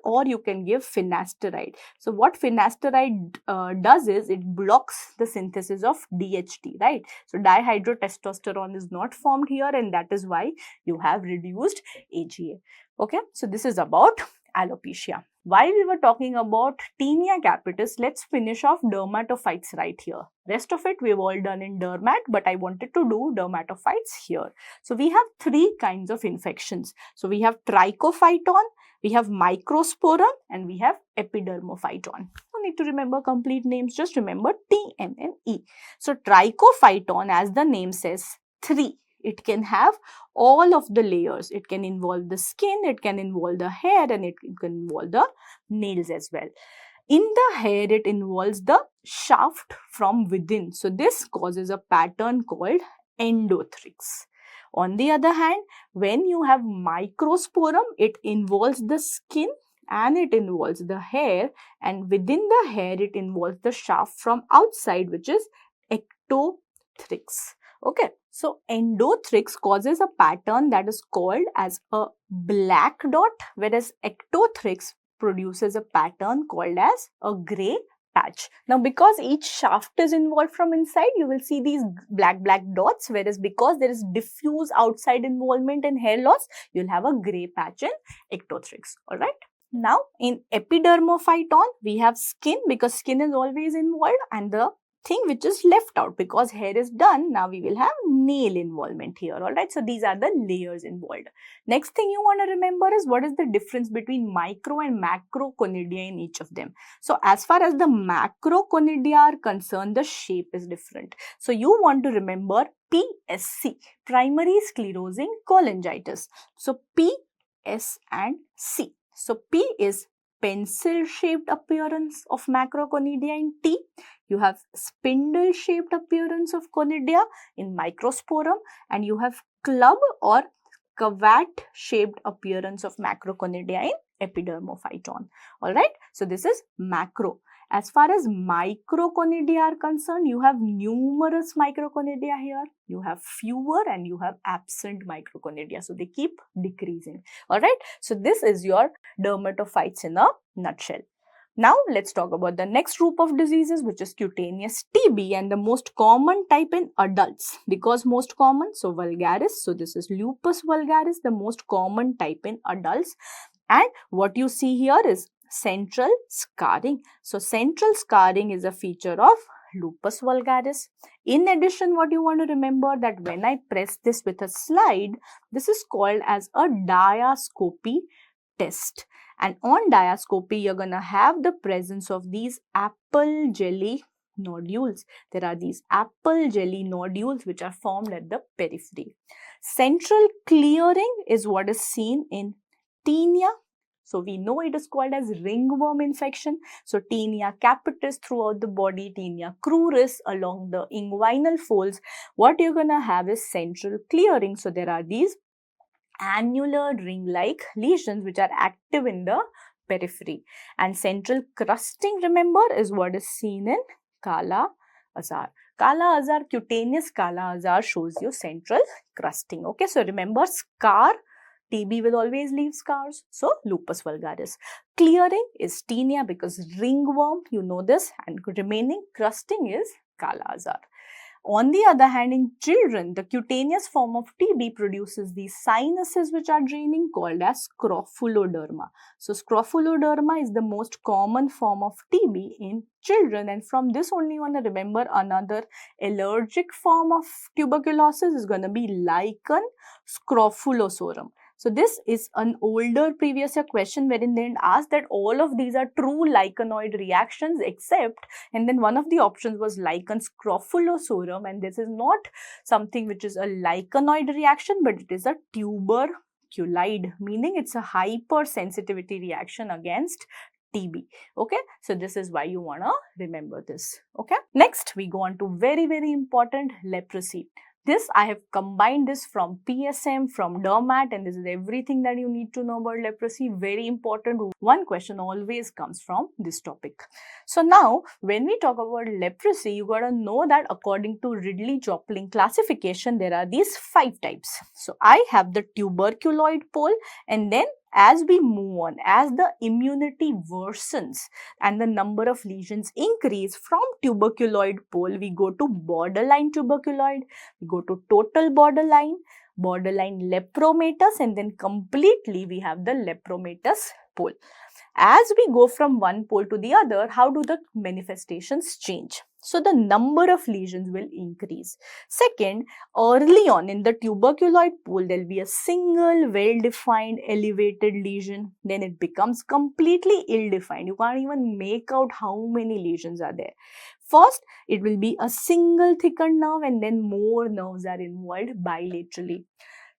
or you can give finasteride. So what finasteride does is it blocks the synthesis of DHT, right? So dihydrotestosterone is not formed here, and that is why you have reduced AGA. Okay, so this is about alopecia. While we were talking about Tinea capitis, let's finish off dermatophytes right here. Rest of it we've all done in dermat, but I wanted to do dermatophytes here. So we have three kinds of infections. So we have trichophyton, we have microsporum, and we have epidermophyton. No need to remember complete names, just remember T, N, and E. So trichophyton, as the name says, three. It can have all of the layers. It can involve the skin, it can involve the hair, and it can involve the nails as well. In the hair, it involves the shaft from within. So this causes a pattern called endothrix. On the other hand, when you have microsporum, it involves the skin and it involves the hair, and within the hair, it involves the shaft from outside, which is ectothrix. Okay, so endothrix causes a pattern that is called as a black dot, whereas ectothrix produces a pattern called as a gray patch. Now, because each shaft is involved from inside, you will see these black dots, whereas because there is diffuse outside involvement in hair loss, you'll have a gray patch in ectothrix. All right. Now, in epidermophyton, we have skin, because skin is always involved, and the thing which is left out, because hair is done, now we will have nail involvement here. All right, so these are the layers involved. Next thing you want to remember is what is the difference between micro and macro conidia in each of them. So as far as the macro conidia are concerned, the shape is different. So you want to remember PSC, primary sclerosing cholangitis. So P, S and C. So P is pencil-shaped appearance of macroconidia in T. You have spindle-shaped appearance of conidia in microsporum, and you have club or cavate-shaped appearance of macroconidia in epidermophyton. All right, so this is macro. As far as microconidia are concerned, you have numerous microconidia here. You have fewer and you have absent microconidia. So they keep decreasing. All right. So this is your dermatophytes in a nutshell. Now let's talk about the next group of diseases, which is cutaneous TB, and the most common type in adults. Because most common, so vulgaris. So this is lupus vulgaris, the most common type in adults. And what you see here is central scarring. So central scarring is a feature of lupus vulgaris. In addition, what you want to remember that when I press this with a slide, this is called as a diascopy test. And on diascopy, you're going to have the presence of these apple jelly nodules. There are these apple jelly nodules which are formed at the periphery. Central clearing is what is seen in tinea. So we know it is called as ringworm infection. So tinea capitis throughout the body, tinea cruris along the inguinal folds. What you're going to have is central clearing. So there are these annular ring-like lesions which are active in the periphery. And central crusting, remember, is what is seen in Kala Azar. Kala Azar, cutaneous Kala Azar shows you central crusting. Okay, so remember scar. TB will always leave scars. So lupus vulgaris. Clearing is tinea because ringworm, you know this, and remaining crusting is Kala Azar. On the other hand, in children, the cutaneous form of TB produces these sinuses which are draining, called as scrofuloderma. So scrofuloderma is the most common form of TB in children, and from this only you want to remember another allergic form of tuberculosis is going to be lichen scrofulosorum. So this is an older previous year question wherein they asked that all of these are true lichenoid reactions except, and then one of the options was lichen scrofulosorum, and this is not something which is a lichenoid reaction, but it is a tuberculoid, meaning it's a hypersensitivity reaction against TB. Okay, so this is why you want to remember this. Okay, next we go on to very, very important, leprosy. This I have combined this from PSM, from DERMAT, and this is everything that you need to know about leprosy. Very important. One question always comes from this topic. So now when we talk about leprosy, you got to know that according to Ridley-Joplin classification, there are these 5 types. So I have the tuberculoid pole, and then as we move on, as the immunity worsens and the number of lesions increase, from tuberculoid pole we go to borderline tuberculoid, we go to total borderline, borderline lepromatous, and then completely we have the lepromatous pole. As we go from one pole to the other, how do the manifestations change? So the number of lesions will increase. Second, early on in the tuberculoid pole, there will be a single well-defined elevated lesion. Then it becomes completely ill-defined. You can't even make out how many lesions are there. First, it will be a single thickened nerve, and then more nerves are involved bilaterally.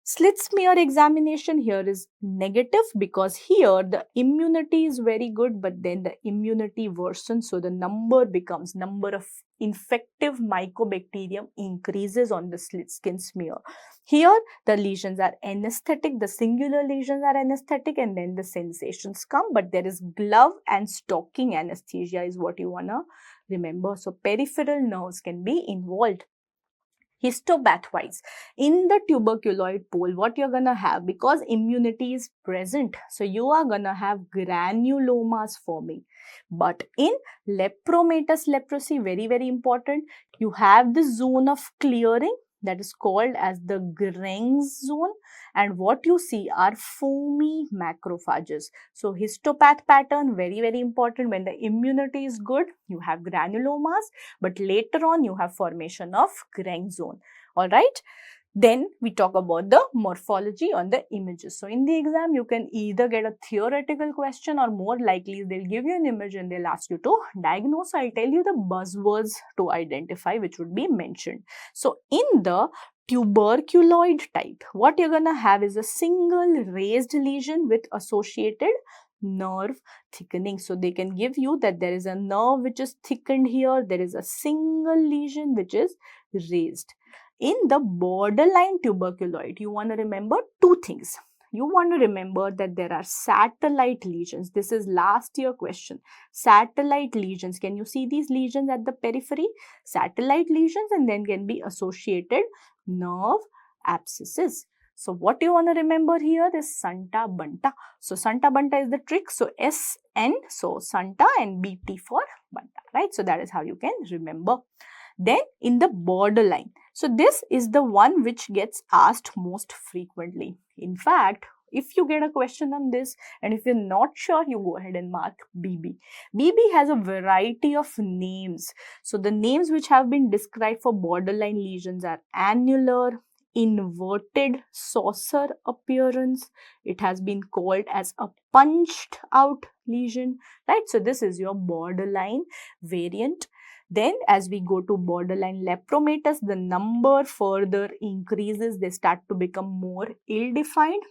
Slit smear examination here is negative because here the immunity is very good, but then the immunity worsens. So the number of infective mycobacterium increases on the slit skin smear. Here the lesions are anesthetic, the singular lesions are anesthetic, and then the sensations come, but there is glove and stocking anesthesia is what you want to remember. So peripheral nerves can be involved. Histopath-wise, in the tuberculoid pole, what you're going to have, because immunity is present, so you are going to have granulomas forming. But in lepromatous leprosy, very, very important, you have the zone of clearing that is called as the Grenz zone, and what you see are foamy macrophages. So histopath pattern, very, very important. When the immunity is good, you have granulomas, but later on you have formation of Grenz zone. All right. Then we talk about the morphology on the images. So in the exam, you can either get a theoretical question, or more likely they'll give you an image and they'll ask you to diagnose. So I'll tell you the buzzwords to identify which would be mentioned. So in the tuberculoid type, what you're going to have is a single raised lesion with associated nerve thickening. So they can give you that there is a nerve which is thickened here, there is a single lesion which is raised. In the borderline tuberculoid, you want to remember 2 things. You want to remember that there are satellite lesions. This is last year question. Satellite lesions. Can you see these lesions at the periphery? Satellite lesions, and then can be associated nerve abscesses. So what you want to remember here is Santa Banta. So Santa Banta is the trick. So SN, so Santa, and BT for Banta, right? So that is how you can remember. Then in the borderline, so this is the one which gets asked most frequently. In fact, if you get a question on this and if you're not sure, you go ahead and mark BB. BB has a variety of names. So the names which have been described for borderline lesions are annular, inverted saucer appearance. It has been called as a punched out lesion, right? So this is your borderline variant. Then as we go to borderline lepromatous, the number further increases. They start to become more ill-defined.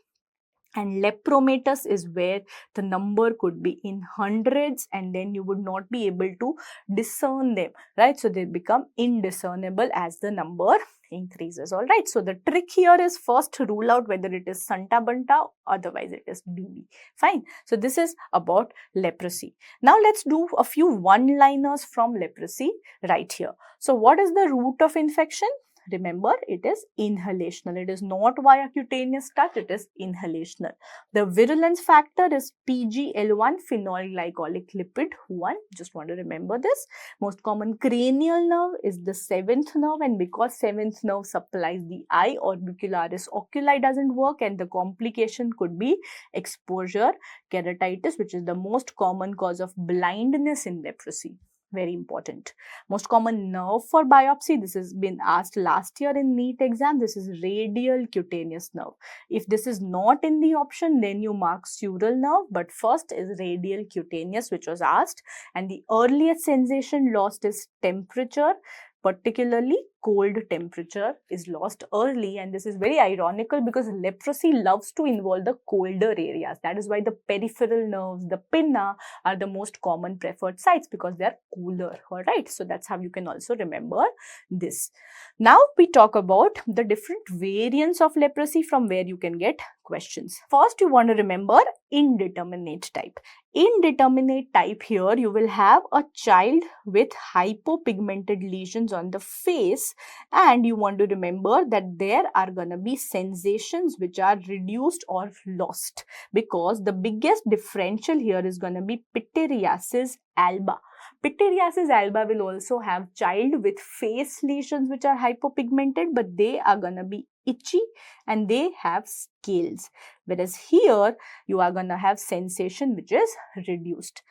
And lepromatous is where the number could be in hundreds, and then you would not be able to discern them, right? So they become indiscernible as the number increases. All right. So the trick here is first to rule out whether it is Santa Banta, otherwise it is BB. Fine. So this is about leprosy. Now let's do a few one-liners from leprosy right here. So what is the route of infection? Remember, it is inhalational. It is not via cutaneous touch, it is inhalational. The virulence factor is PGL1, phenol glycolic lipid 1. Just want to remember this. Most common cranial nerve is the 7th nerve, and because 7th nerve supplies the eye, orbicularis oculi doesn't work, and the complication could be exposure keratitis, which is the most common cause of blindness in leprosy. Very important. Most common nerve for biopsy, this has been asked last year in NEET exam, this is radial cutaneous nerve. If this is not in the option, then you mark sural nerve, but first is radial cutaneous, which was asked, and the earliest sensation lost is temperature, particularly cold temperature is lost early, and this is very ironical because leprosy loves to involve the colder areas. That is why the peripheral nerves, the pinna, are the most common preferred sites because they are cooler. Alright, so that's how you can also remember this. Now we talk about the different variants of leprosy from where you can get questions. First, you want to remember indeterminate type. Indeterminate type, here you will have a child with hypopigmented lesions on the face, and you want to remember that there are gonna be sensations which are reduced or lost, because the biggest differential here is gonna be pityriasis alba. Pityriasis alba will also have child with face lesions which are hypopigmented, but they are gonna be itchy and they have scales, whereas here you are gonna have sensation which is reduced.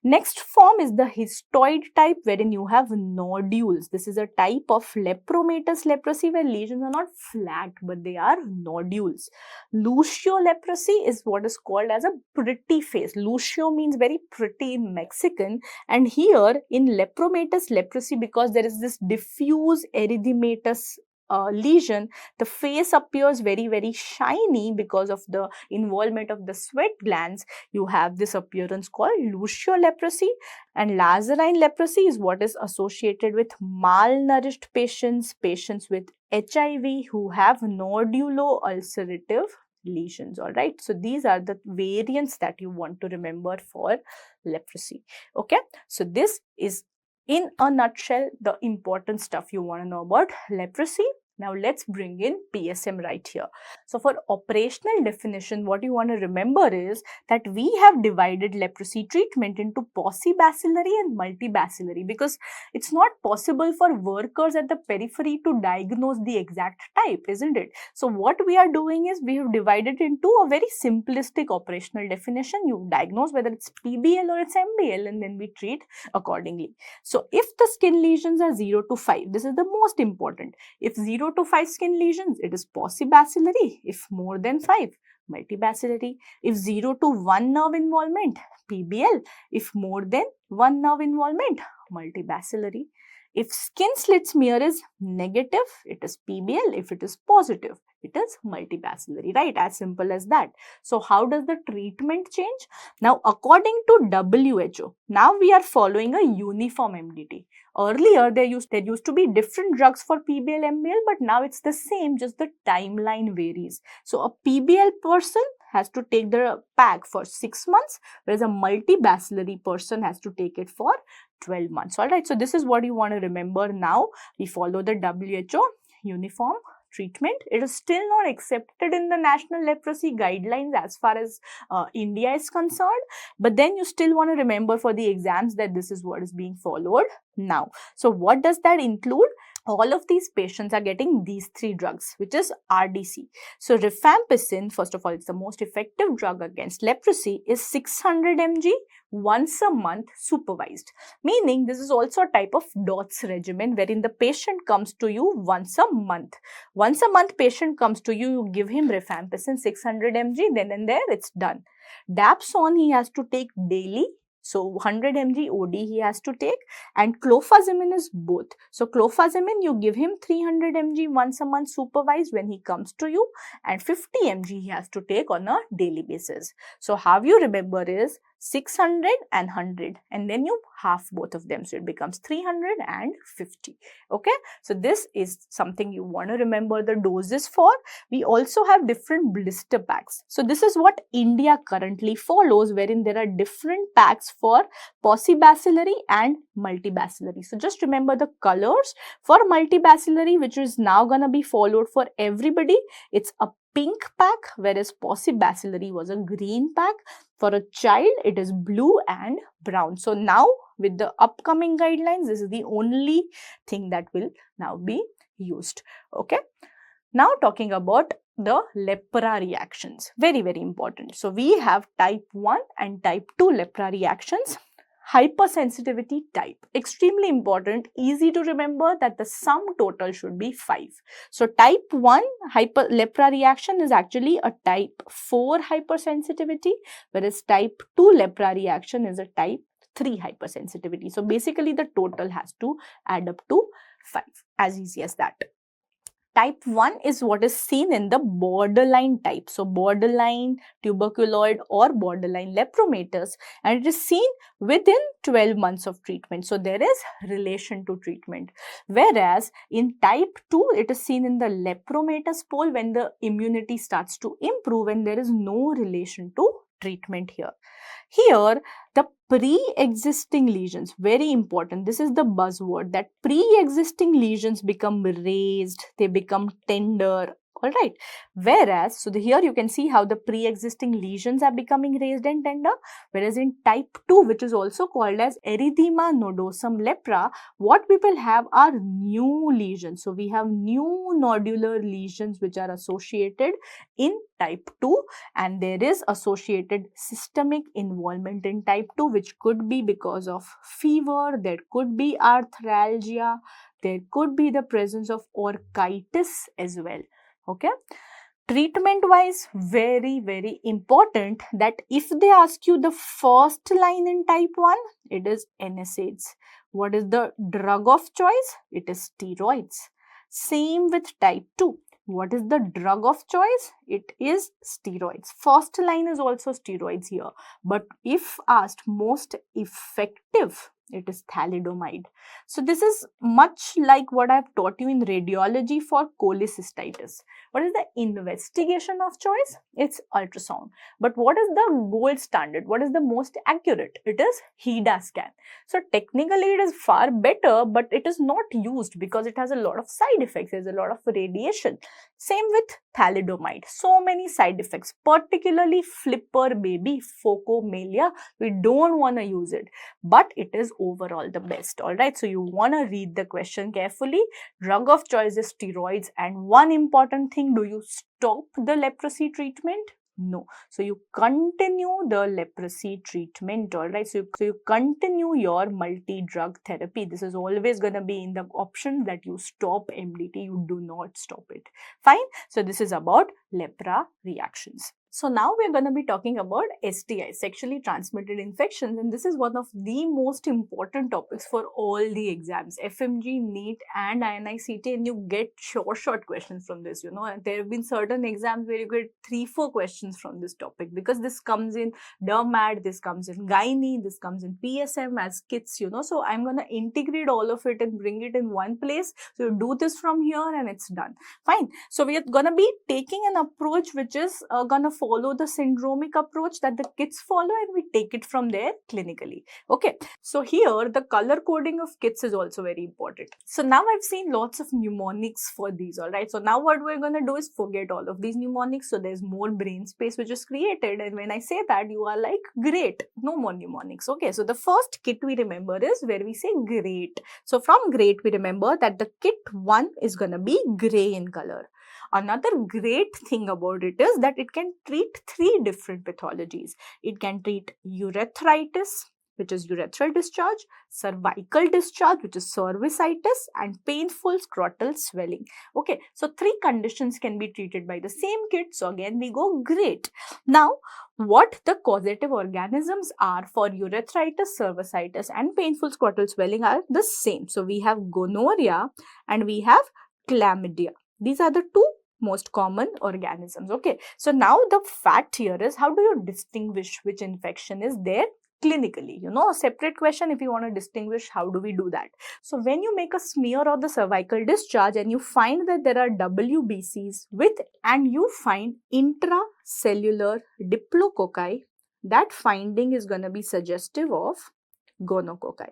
Next form is the histoid type, wherein you have nodules. This is a type of lepromatous leprosy where lesions are not flat but they are nodules. Lucio leprosy is what is called as a pretty face. Lucio means very pretty in Mexican, and here in lepromatous leprosy, because there is this diffuse erythematous lesion, the face appears very shiny because of the involvement of the sweat glands. You have this appearance called Lucio leprosy, and Lazarine leprosy is what is associated with malnourished patients, patients with HIV who have nodulo-ulcerative lesions. All right, so these are the variants that you want to remember for leprosy. Okay, so this is in a nutshell the important stuff you want to know about leprosy. Now let's bring in PSM right here. So for operational definition, what you want to remember is that we have divided leprosy treatment into paucibacillary and multibacillary, because it's not possible for workers at the periphery to diagnose the exact type, isn't it? So what we are doing is we have divided into a very simplistic operational definition. You diagnose whether it's PBL or it's MBL, and then we treat accordingly. So if the skin lesions are 0 to 5, this is the most important. If 0 to 5 skin lesions, it is paucibacillary. If more than 5, multibacillary. If 0 to 1 nerve involvement, PBL. If more than 1 nerve involvement, multibacillary. If skin slit smear is negative, it is PBL. If it is positive, it is multibacillary, right? As simple as that. So how does the treatment change? Now, according to WHO, now we are following a uniform MDT. Earlier, there used to be different drugs for PBL, MBL, but now it's the same, just the timeline varies. So a PBL person has to take the pack for 6 months, whereas a multibacillary person has to take it for 12 months. All right, so this is what you want to remember now. We follow the WHO uniform treatment. It is still not accepted in the national leprosy guidelines as far as India is concerned, but then you still want to remember for the exams that this is what is being followed now. So what does that include? All of these patients are getting these 3 drugs, which is RDC. So rifampicin, first of all, it's the most effective drug against leprosy, is 600 mg once a month supervised, meaning this is also a type of DOTS regimen wherein the patient comes to you once a month. Once a month patient comes to you, you give him rifampicin 600 mg, then and there it's done. Dapsone he has to take daily. So 100 mg OD he has to take, and clofazimine is both. So clofazimine you give him 300 mg once a month supervised when he comes to you, and 50 mg he has to take on a daily basis. So how you remember is 600 and 100, and then you half both of them, so it becomes 350. Okay, so this is something you want to remember the doses for. We also have different blister packs. So this is what India currently follows, wherein there are different packs for paucibacillary and multibacillary. So just remember the colors. For multibacillary, which is now gonna be followed for everybody, it's a pink pack, whereas paucibacillary was a green pack. For a child, it is blue and brown. So now with the upcoming guidelines, this is the only thing that will now be used. Okay. Now talking about the lepra reactions, very, very important. So we have type 1 and type 2 lepra reactions. Hypersensitivity type, extremely important, easy to remember that the sum total should be 5. So type 1 lepra reaction is actually a type 4 hypersensitivity, whereas type 2 lepra reaction is a type 3 hypersensitivity. So basically the total has to add up to 5, as easy as that. Type 1 is what is seen in the borderline type. So borderline tuberculoid or borderline lepromatous, and it is seen within 12 months of treatment. So there is relation to treatment. Whereas in type 2, it is seen in the lepromatous pole when the immunity starts to improve and there is no relation to treatment here. Here, the pre-existing lesions, very important. This is the buzzword, that pre-existing lesions become raised, they become tender. All right. Whereas, so here you can see how the pre-existing lesions are becoming raised and tender. Whereas in type 2, which is also called as erythema nodosum lepra, what people have are new lesions. So we have new nodular lesions which are associated in type 2, and there is associated systemic involvement in type 2, which could be because of fever, there could be arthralgia, there could be the presence of orchitis as well. Okay, treatment wise, very, very important that if they ask you the first line in type 1, it is NSAIDs. What is the drug of choice? It is steroids. Same with type 2. What is the drug of choice? It is steroids. First line is also steroids here. But if asked most effective, it is thalidomide. So this is much like what I have taught you in radiology for cholecystitis. What is the investigation of choice? It's ultrasound. But what is the gold standard? What is the most accurate? It is HIDA scan. So technically it is far better, but it is not used because it has a lot of side effects. There's a lot of radiation. Same with thalidomide. So many side effects, particularly flipper baby, phocomelia. We don't want to use it, but it is overall the best. All right. So you want to read the question carefully. Drug of choice is steroids. And one important thing, do you stop the leprosy treatment? No. So you continue the leprosy treatment. All right. So you continue your multi-drug therapy. This is always going to be in the option that you stop MDT. You do not stop it. Fine. So this is about lepra reactions. So now we're going to be talking about STIs, sexually transmitted infections, and this is one of the most important topics for all the exams, FMG, NEET and INI-CT, and you get short questions from this, and there have been certain exams where you get 3-4 questions from this topic because this comes in DERMAT, this comes in Gynae, this comes in PSM as kits, so I'm going to integrate all of it and bring it in one place. So you do this from here and it's done. Fine. So we are going to be taking an approach which is going to follow the syndromic approach that the kits follow, and we take it from there clinically. Okay. So here the color coding of kits is also very important. So now I've seen lots of mnemonics for these. All right. So now what we're going to do is forget all of these mnemonics. So there's more brain space which is created. And when I say that, you are like, great, no more mnemonics. Okay. So the first kit we remember is where we say great. So from great, we remember that the kit 1 is going to be gray in color. Another great thing about it is that it can treat 3 different pathologies. It can treat urethritis, which is urethral discharge, cervical discharge, which is cervicitis, and painful scrotal swelling. Okay, so 3 conditions can be treated by the same kit. So again, we go great. Now, what the causative organisms are for urethritis, cervicitis, and painful scrotal swelling are the same. So we have gonorrhea and we have chlamydia. These are the 2 most common organisms. Okay, so now the fact here is, how do you distinguish which infection is there clinically? You know, a separate question if you want to distinguish, how do we do that? So when you make a smear of the cervical discharge and you find that there are WBCs with, and you find intracellular diplococci, that finding is going to be suggestive of gonococci.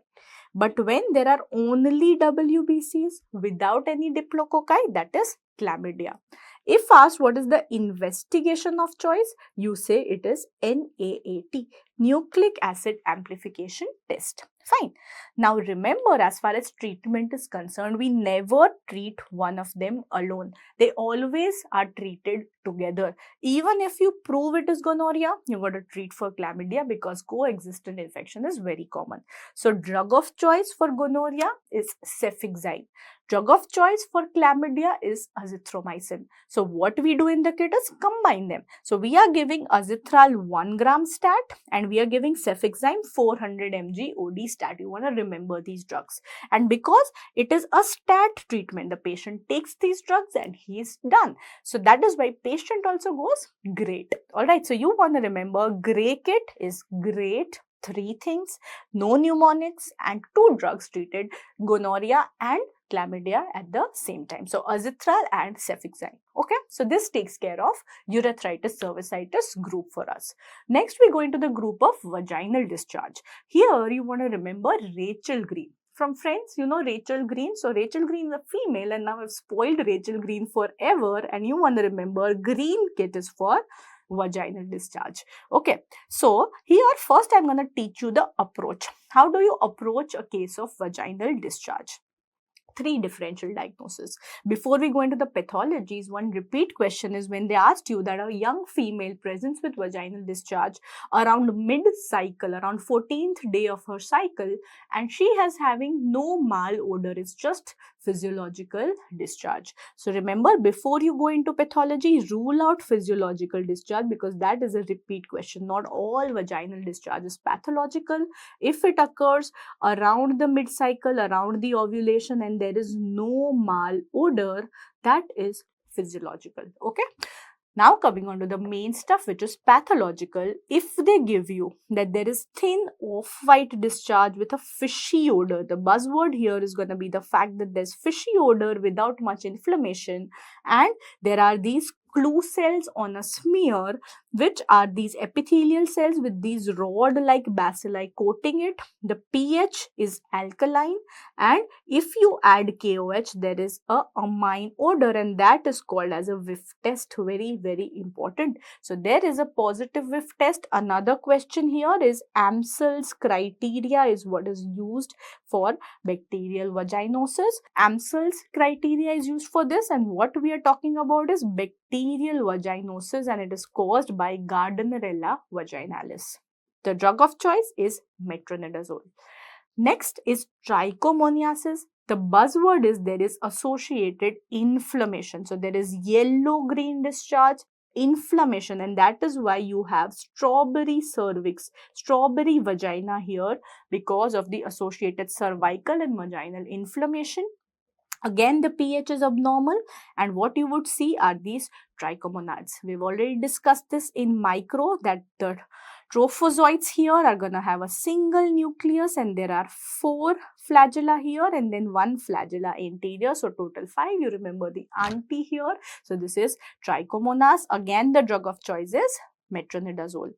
But when there are only WBCs without any diplococci, that is chlamydia. If asked what is the investigation of choice, you say it is NAAT, nucleic acid amplification test. Fine. Now remember, as far as treatment is concerned, we never treat one of them alone. They always are treated together. Even if you prove it is gonorrhea, you got to treat for chlamydia because coexistent infection is very common. So drug of choice for gonorrhea is cefixime. Drug of choice for chlamydia is azithromycin. So what we do in the kit is combine them. So we are giving azithral 1 gram stat and we are giving cefixime 400 mg OD stat. You want to remember these drugs. And because it is a stat treatment, the patient takes these drugs and he is done. So that is why patient also goes great. Alright, so you want to remember gray kit is great. 3 things, no pneumonics and 2 drugs treated gonorrhea and chlamydia at the same time. So azithral and cefixime. Okay, so this takes care of urethritis cervicitis group for us. Next we go into the group of vaginal discharge. Here you want to remember Rachel Green. From Friends, you know Rachel Green. So Rachel Green is a female and now I've spoiled Rachel Green forever, and you want to remember green kit is for vaginal discharge. Okay, so here first I'm going to teach you the approach. How do you approach a case of vaginal discharge? 3 differential diagnoses. Before we go into the pathologies, one repeat question is when they asked you that a young female presents with vaginal discharge around mid-cycle, around 14th day of her cycle, and she has having no malodor, it's just physiological discharge. So remember, before you go into pathology, rule out physiological discharge because that is a repeat question. Not all vaginal discharge is pathological. If it occurs around the mid-cycle, around the ovulation, and there is no malodor, that is physiological. Okay. Now coming on to the main stuff, which is pathological. If they give you that there is thin off-white discharge with a fishy odor, the buzzword here is going to be the fact that there's fishy odor without much inflammation, and there are these clue cells on a smear, which are these epithelial cells with these rod-like bacilli coating it. The pH is alkaline, and if you add KOH, there is a amine odor, and that is called as a whiff test. Very, very important. So there is a positive whiff test. Another question here is Amsel's criteria is what is used for bacterial vaginosis. Amsel's criteria is used for this, and what we are talking about is bacterial vaginosis, and it is caused by Gardnerella vaginalis. The drug of choice is metronidazole. Next is trichomoniasis. The buzzword is there is associated inflammation. So there is yellow-green discharge, inflammation, and that is why you have strawberry cervix, strawberry vagina here because of the associated cervical and vaginal inflammation. Again, the pH is abnormal, and what you would see are these trichomonads. We've already discussed this in micro that the trophozoites here are going to have a single nucleus, and there are 4 flagella here and then 1 flagella anterior. So total 5. You remember the auntie here. So this is trichomonas. Again, the drug of choice is metronidazole.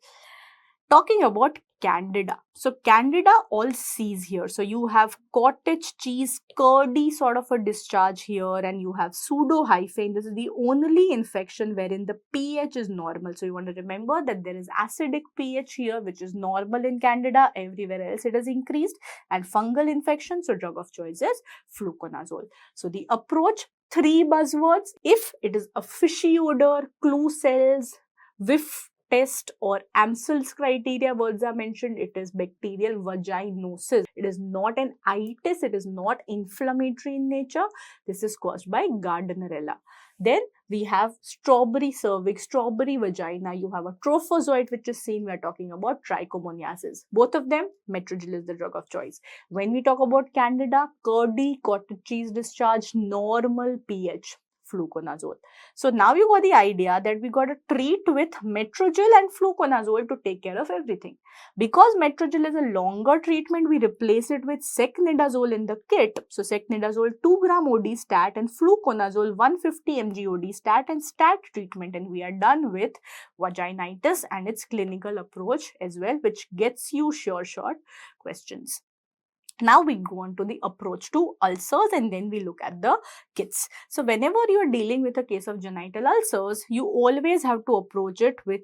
Talking about Candida. So Candida all C's here. So you have cottage cheese, curdy sort of a discharge here, and you have pseudohyphane. This is the only infection wherein the pH is normal. So you want to remember that there is acidic pH here, which is normal in Candida. Everywhere else it is increased. And fungal infection. So drug of choice is fluconazole. So the approach, 3 buzzwords. If it is a fishy odor, clue cells, whiff test, or Amsel's criteria words are mentioned, it is bacterial vaginosis. It is not an itis, it is not inflammatory in nature. This is caused by Gardnerella. Then we have strawberry cervix, strawberry vagina. You have a trophozoite which is seen. We are talking about trichomoniasis. Both of them, Metrogyl is the drug of choice. When we talk about Candida, curdy, cottage cheese discharge, normal pH. fluconazole. So now you got the idea that we got to treat with Metrogyl and fluconazole to take care of everything. Because Metrogyl is a longer treatment, we replace it with secnidazole in the kit. So secnidazole 2 gram OD stat and fluconazole 150 mg OD stat and stat treatment, and we are done with vaginitis and its clinical approach as well, which gets you sure shot questions. Now we go on to the approach to ulcers, and then we look at the kits. So whenever you are dealing with a case of genital ulcers, you always have to approach it with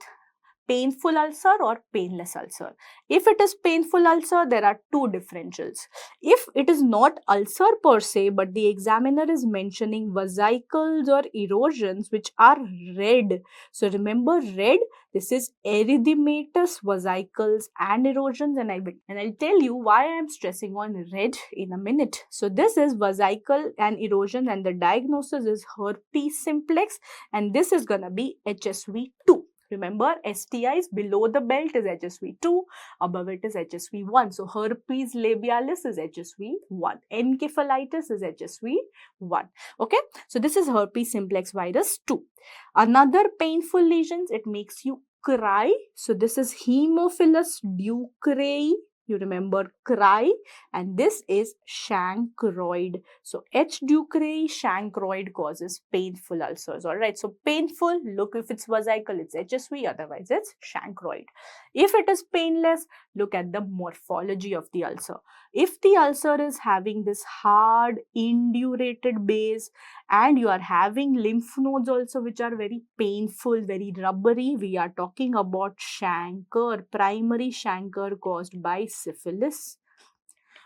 painful ulcer or painless ulcer. If it is painful ulcer, there are two differentials. If it is not ulcer per se, but the examiner is mentioning vesicles or erosions which are red. So remember red, this is erythematous vesicles and erosions, and I'll tell you why I am stressing on red in a minute. So this is vesicle and erosion, and the diagnosis is herpes simplex, and this is gonna be HSV2. Remember, STIs below the belt is HSV2, above it is HSV1. So herpes labialis is HSV1. Encephalitis is HSV1. Okay, so this is herpes simplex virus 2. Another painful lesions, it makes you cry. So this is Haemophilus ducreyi. You remember cry, and this is chancroid. So H. ducreyi chancroid causes painful ulcers. All right, so painful, look, if it's vesicle, it's HSV, otherwise it's chancroid. If it is painless, look at the morphology of the ulcer. If the ulcer is having this hard indurated base and you are having lymph nodes also which are very painful, very rubbery, we are talking about chancre, primary chancre caused by syphilis.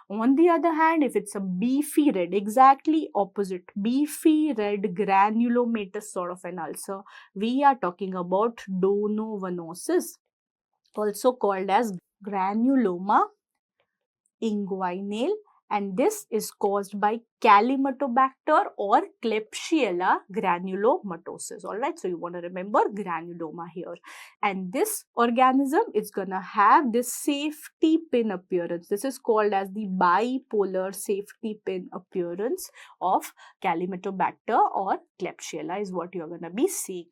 On the other hand, if it's a beefy red, exactly opposite, beefy red granulomatous sort of an ulcer, we are talking about donovanosis, also called as granuloma inguinale, and this is caused by Calymatobacter or Klebsiella granulomatosis. All right, so you want to remember granuloma here, and this organism is gonna have this safety pin appearance. This is called as the bipolar safety pin appearance of Calymatobacter or Klebsiella is what you're gonna be seeing.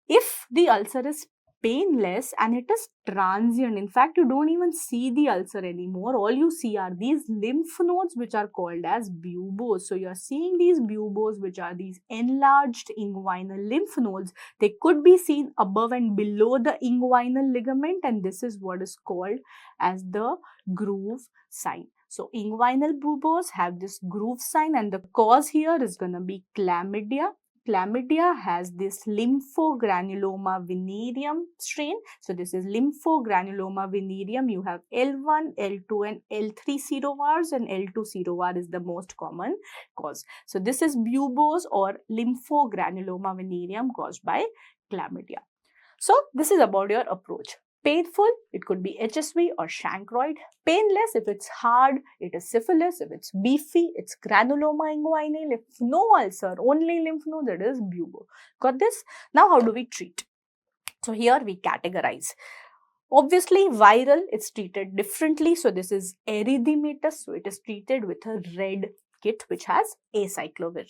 If the ulcer is painless and it is transient, in fact you don't even see the ulcer anymore, all you see are these lymph nodes which are called as buboes. So you are seeing these buboes, which are these enlarged inguinal lymph nodes. They could be seen above and below the inguinal ligament, and this is what is called as the groove sign. So inguinal buboes have this groove sign, and the cause here is going to be chlamydia. Chlamydia has this lymphogranuloma venereum strain. So this is lymphogranuloma venereum. You have L1, L2 and L3 serovars, and L2 serovar is the most common cause. So this is buboes or lymphogranuloma venereum caused by chlamydia. So this is about your approach. Painful, it could be HSV or chancroid. Painless, if it's hard, it is syphilis. If it's beefy, it's granuloma inguinale. If no ulcer, only lymph nodes, it is bubo. Got this? Now how do we treat? So here we categorize. Obviously, viral, it's treated differently. So this is erythematous. So it is treated with a red kit which has acyclovir.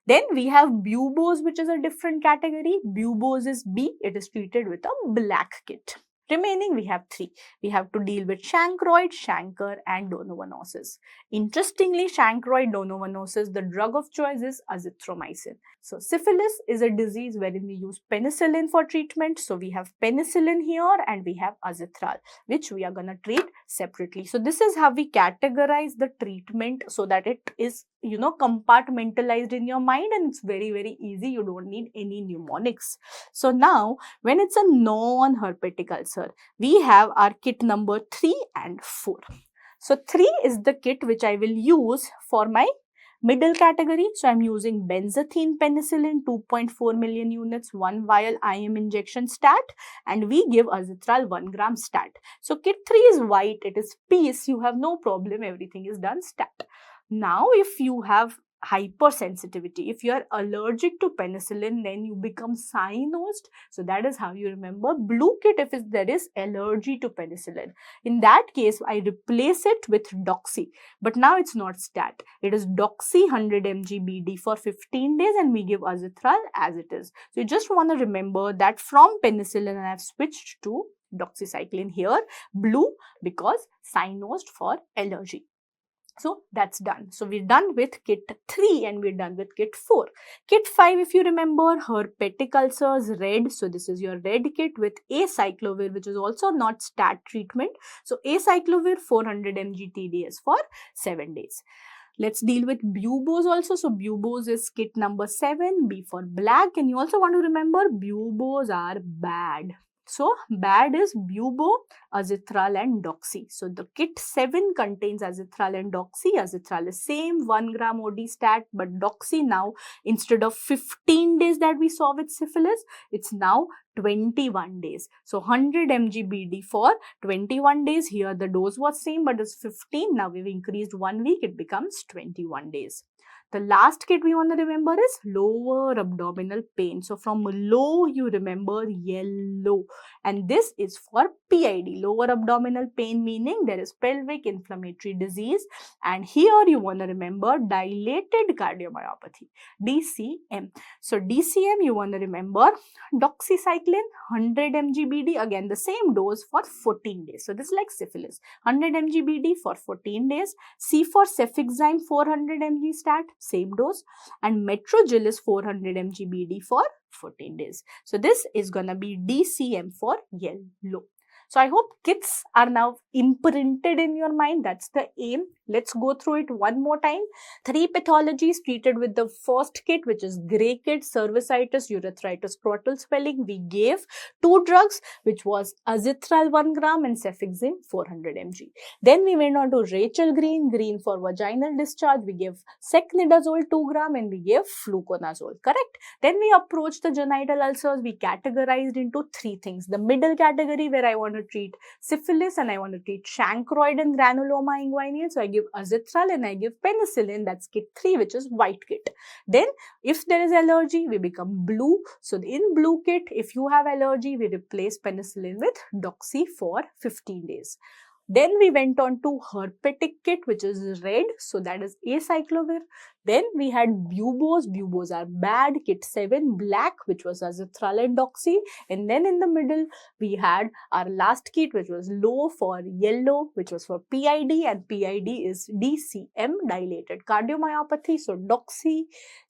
Then we have buboes, which is a different category. Buboes is B. It is treated with a black kit. Remaining, we have three. We have to deal with chancroid, chancre and donovanosis. Interestingly, chancroid donovanosis, the drug of choice is azithromycin. So syphilis is a disease wherein we use penicillin for treatment. So we have penicillin here and we have azithral, which we are going to treat separately. So this is how we categorize the treatment so that it is, compartmentalized in your mind, and it's very, very easy. You don't need any mnemonics. So now, when it's a non-herpetic ulcer, we have our kit number 3 and 4. So 3 is the kit which I will use for my middle category. So I'm using benzathine penicillin 2.4 million units, 1 vial IM injection stat, and we give azithral 1 gram stat. So kit 3 is white, it is peace, you have no problem, everything is done stat. Now if you have hypersensitivity. If you are allergic to penicillin, then you become cyanosed. So that is how you remember. Blue kit if there is allergy to penicillin. In that case, I replace it with doxy. But now it's not stat. It is doxy 100 mg BD for 15 days and we give azithral as it is. So you just want to remember that from penicillin I have switched to doxycycline here. Blue because cyanosed for allergy. So that's done. So we're done with kit 3 and we're done with kit 4. Kit 5, if you remember, herpetic ulcers, red. So this is your red kit with acyclovir, which is also not stat treatment. So acyclovir 400 mg TDS for 7 days. Let's deal with buboes also. So buboes is kit number 7, B for black. And you also want to remember buboes are bad. So bad is bubo, azithral and doxy. So the kit 7 contains azithral and doxy. Azithral is same 1 gram OD stat, but doxy now instead of 15 days that we saw with syphilis, it's now 21 days. So 100 mg BD for 21 days. Here the dose was same but it's 15. Now we've increased 1 week. It becomes 21 days. The last kit we want to remember is lower abdominal pain. So from low, you remember yellow. And this is for PID, lower abdominal pain, meaning there is pelvic inflammatory disease. And here you want to remember dilated cardiomyopathy, DCM. So DCM, you want to remember doxycycline 100 mg BD, again the same dose for 14 days. So this is like syphilis, 100 mg BD for 14 days. C for cefixime 400 mg stat, same dose, and Metrogyl is 400 mg BD for 14 days. So this is gonna be DCM for yellow. So I hope kits are now imprinted in your mind. That's the aim. Let's go through it one more time. 3 pathologies treated with the first kit, which is gray kit, cervicitis, urethritis, scrotal swelling. We gave 2 drugs, which was azithral 1 gram and cefixime 400 mg. Then we went on to Rachel Green, green for vaginal discharge. We gave secnidazole 2 gram and we gave fluconazole, correct? Then we approached the genital ulcers. We categorized into 3 things. The middle category where I want to treat syphilis and I want to treat chancroid and granuloma inguinale. So I give azithral and I give penicillin. That's kit 3, which is white kit. Then if there is allergy, we become blue. So in blue kit, if you have allergy, we replace penicillin with doxy for 15 days. Then we went on to herpetic kit, which is red. So that is acyclovir. Then we had buboes. Buboes are bad. Kit 7, black, which was azithral and doxy. And then in the middle, we had our last kit, which was low for yellow, which was for PID. And PID is DCM, dilated cardiomyopathy. So doxy,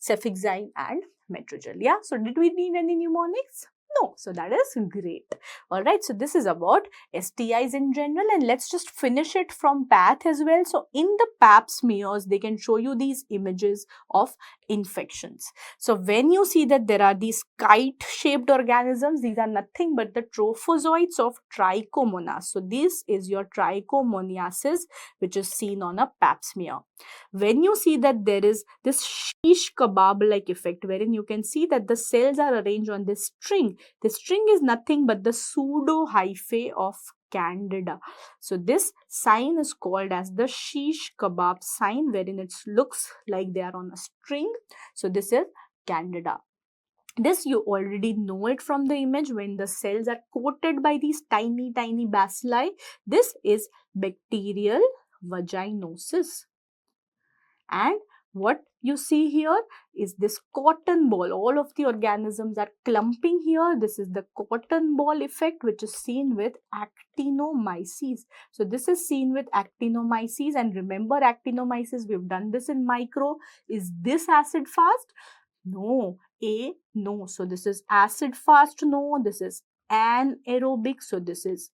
cefixime and Metrogyl. Yeah. So did we need any mnemonics? No, so that is great. Alright, so this is about STIs in general, and let's just finish it from PATH as well. So in the pap smears, they can show you these images of infections. So when you see that there are these kite-shaped organisms, these are nothing but the trophozoites of Trichomonas. So this is your trichomoniasis, which is seen on a pap smear. When you see that there is this shish kebab-like effect, wherein you can see that the cells are arranged on this string. The string is nothing but the pseudo hyphae of Candida. So this sign is called as the shish kebab sign, wherein it looks like they are on a string. So this is Candida. This you already know it from the image when the cells are coated by these tiny bacilli. This is bacterial vaginosis. And what you see here is this cotton ball. All of the organisms are clumping here. This is the cotton ball effect, which is seen with actinomyces. So this is seen with actinomyces. And remember actinomyces, we've done this in micro. Is this acid fast? No. No. So this is acid fast. No. This is anaerobic. So this is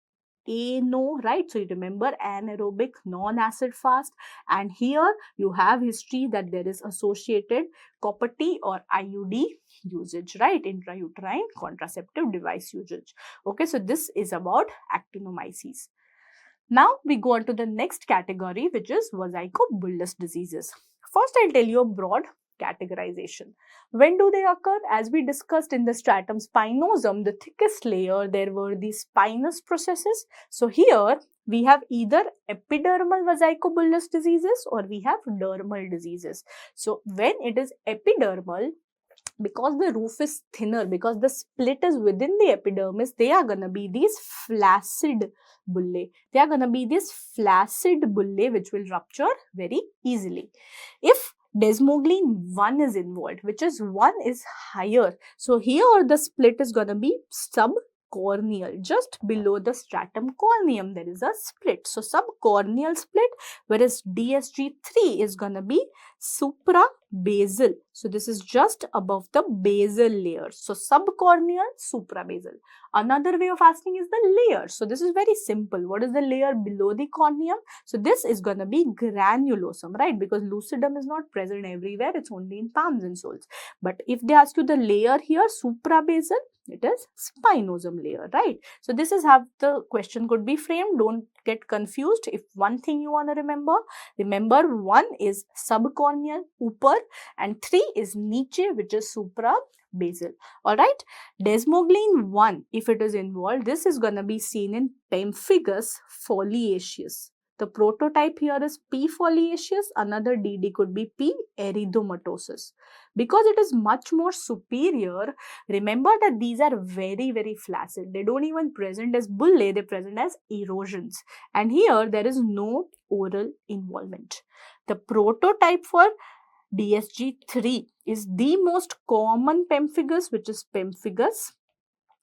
no, right? So you remember anaerobic, non-acid fast. And here you have history that there is associated copper T or IUD usage, right? Intrauterine contraceptive device usage. Okay, so this is about actinomyces. Now we go on to the next category, which is vesico-bullous diseases. First, I'll tell you a broad categorization. When do they occur? As we discussed in the stratum spinosum, the thickest layer, there were these spinous processes. So here we have either epidermal vesicobullous diseases or we have dermal diseases. So when it is epidermal, because the roof is thinner, because the split is within the epidermis, they are going to be these flaccid bullae. They are going to be this flaccid bullae which will rupture very easily. If desmoglein 1 is involved, which is 1 is higher, so here the split is going to be subcorneal, just below the stratum corneum there is a split. So subcorneal split, whereas DSG3 is going to be suprabasal. So this is just above the basal layer. So subcorneal, suprabasal. Another way of asking is the layer. So this is very simple. What is the layer below the corneum? So this is going to be granulosum, right? Because lucidum is not present everywhere. It's only in palms and soles. But if they ask you the layer here, suprabasal, it is spinosum layer, right? So this is how the question could be framed. Don't get confused. If one thing you want to remember 1 is subcorneal, upper, and 3 is niche, which is suprabasal. Alright, desmoglein 1, if it is involved, this is going to be seen in pemphigus foliaceus. The prototype here is P. foliaceus, another DD could be P. erythematosus. Because it is much more superior, remember that these are very, very flaccid. They don't even present as bullae, they present as erosions. And here there is no oral involvement. The prototype for DSG3 is the most common pemphigus, which is pemphigus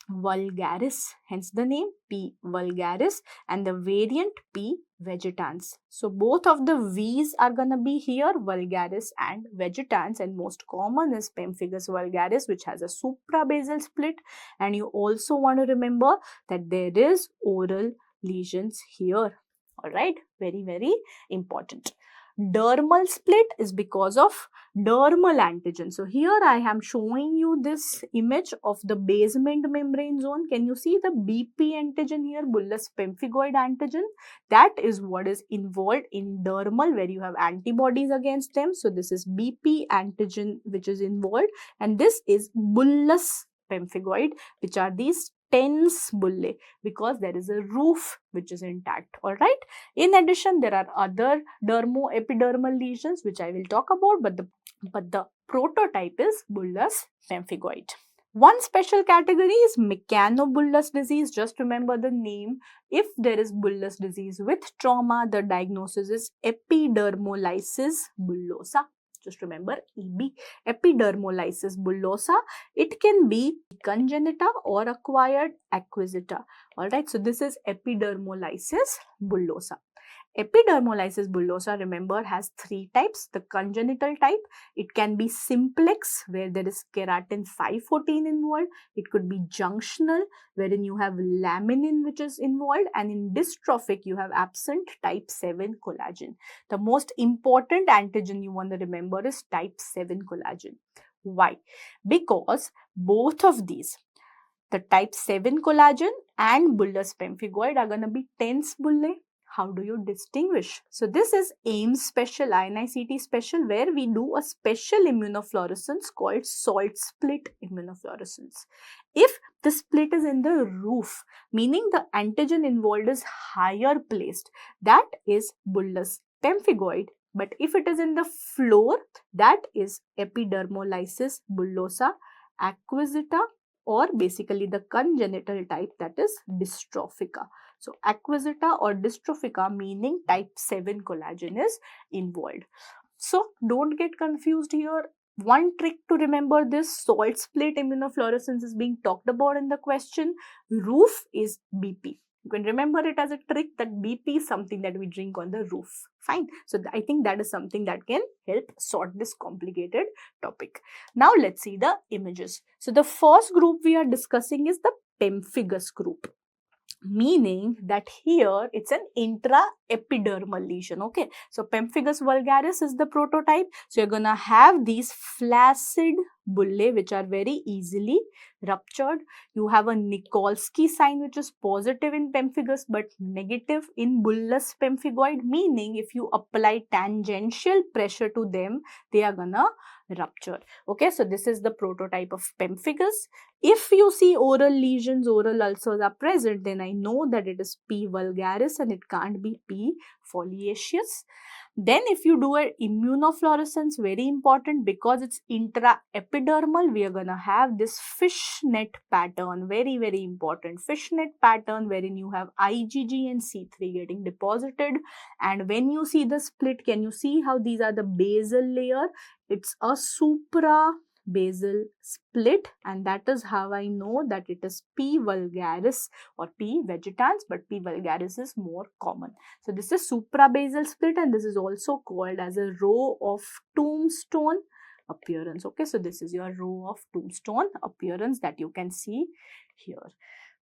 vulgaris, hence the name P. vulgaris, and the variant P. vegetans. So both of the V's are going to be here, vulgaris and vegetans, and most common is pemphigus vulgaris, which has a suprabasal split. And you also want to remember that there is oral lesions here. Alright, very, very important. Dermal split is because of dermal antigen. So here I am showing you this image of the basement membrane zone. Can you see the BP antigen here, bullous pemphigoid antigen? That is what is involved in dermal, where you have antibodies against them. So this is BP antigen which is involved, and this is bullous pemphigoid, which are these tense bullae, because there is a roof which is intact. Alright. In addition, there are other dermo-epidermal lesions which I will talk about, but the prototype is bullous pemphigoid. One special category is mechanobullous disease. Just remember the name. If there is bullous disease with trauma, the diagnosis is epidermolysis bullosa. Just remember EB, epidermolysis bullosa. It can be congenita or acquired acquisita. Alright, so this is epidermolysis bullosa. Epidermolysis bullosa, remember, has 3 types. The congenital type, it can be simplex, where there is keratin 514 involved. It could be junctional, wherein you have laminin which is involved, and in dystrophic, you have absent type 7 collagen. The most important antigen you want to remember is type 7 collagen. Why? Because both of these, the type 7 collagen and bullous pemphigoid, are going to be tense bullae. How do you distinguish? So this is AIMS special, INICT special, where we do a special immunofluorescence called salt split immunofluorescence. If the split is in the roof, meaning the antigen involved is higher placed, that is bullous pemphigoid. But if it is in the floor, that is epidermolysis bullosa acquisita, or basically the congenital type, that is dystrophica. So acquisita or dystrophica, meaning type 7 collagen is involved. So don't get confused here. One trick to remember this, salt split immunofluorescence is being talked about in the question. Roof is BP. You can remember it as a trick that BP is something that we drink on the roof. Fine. So I think that is something that can help sort this complicated topic. Now let's see the images. So the first group we are discussing is the pemphigus group, meaning that here it's an intraepidermal lesion. Okay, so pemphigus vulgaris is the prototype. So you're gonna have these flaccid bullae which are very easily ruptured. You have a Nikolsky sign which is positive in pemphigus but negative in bullous pemphigoid, meaning if you apply tangential pressure to them, they are gonna rupture. Okay, so this is the prototype of pemphigus. If you see oral lesions, oral ulcers are present, then I know that it is P. vulgaris and it can't be P. foliaceus. Then if you do an immunofluorescence, very important because it's intraepidermal, we are going to have this fishnet pattern, very, very important fishnet pattern wherein you have IgG and C3 getting deposited. And when you see the split, can you see how these are the basal layer? It's a supra-basal split, and that is how I know that it is P. vulgaris or P. vegetans, but P. vulgaris is more common. So this is suprabasal split, and this is also called as a row of tombstone appearance. Okay, so this is your row of tombstone appearance that you can see here.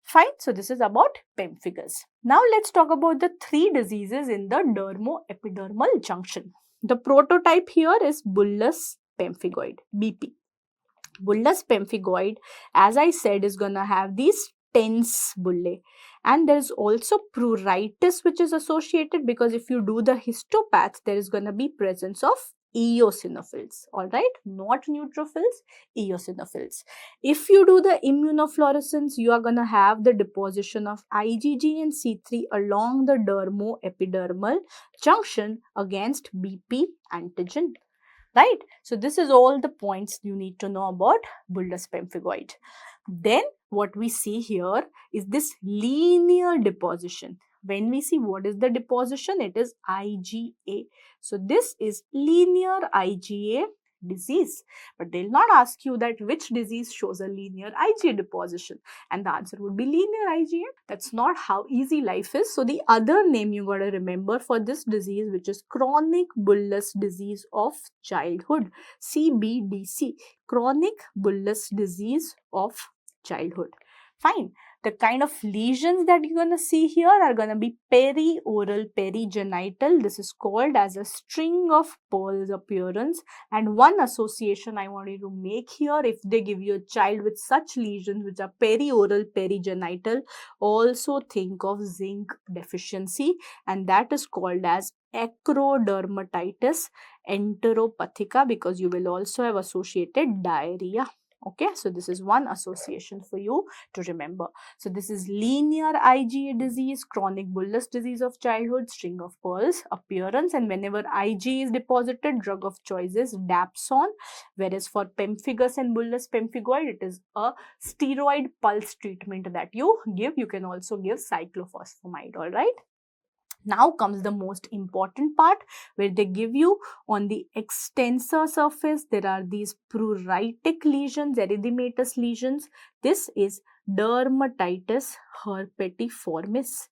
Fine, so this is about pemphigus. Now let's talk about the three diseases in the dermoepidermal junction. The prototype here is bullous pemphigoid, BP. Bullous pemphigoid, as I said, is going to have these tense bullae. And there is also pruritus which is associated, because if you do the histopath, there is going to be presence of eosinophils, all right, not neutrophils, eosinophils. If you do the immunofluorescence, you are going to have the deposition of IgG and C3 along the dermoepidermal junction against BP antigen, right? So this is all the points you need to know about bullous pemphigoid. Then what we see here is this linear deposition. When we see what is the deposition, it is IgA. So this is linear IgA disease, but they'll not ask you that which disease shows a linear IgA deposition, and the answer would be linear IgA. That's not how easy life is. So the other name you got to remember for this disease, which is chronic bullous disease of childhood, CBDC, chronic bullous disease of childhood. Fine. The kind of lesions that you're going to see here are going to be perioral perigenital. This is called as a string of pearls appearance. And one association I want you to make here, if they give you a child with such lesions which are perioral perigenital, also think of zinc deficiency, and that is called as acrodermatitis enteropathica, because you will also have associated diarrhea. Okay, so this is one association for you to remember. So this is linear IgA disease, chronic bullous disease of childhood, string of pearls appearance, and whenever IgA is deposited, drug of choice is Dapsone, whereas for pemphigus and bullous pemphigoid, it is a steroid pulse treatment that you give. You can also give cyclophosphamide, all right? Now comes the most important part, where they give you on the extensor surface, there are these pruritic lesions, erythematous lesions. This is dermatitis herpetiformis.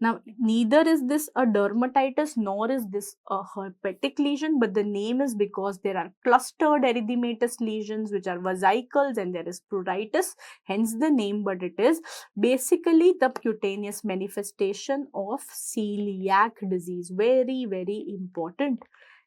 Now, neither is this a dermatitis nor is this a herpetic lesion, but the name is because there are clustered erythematous lesions which are vesicles and there is pruritus, hence the name, but it is basically the cutaneous manifestation of celiac disease. Very, very important.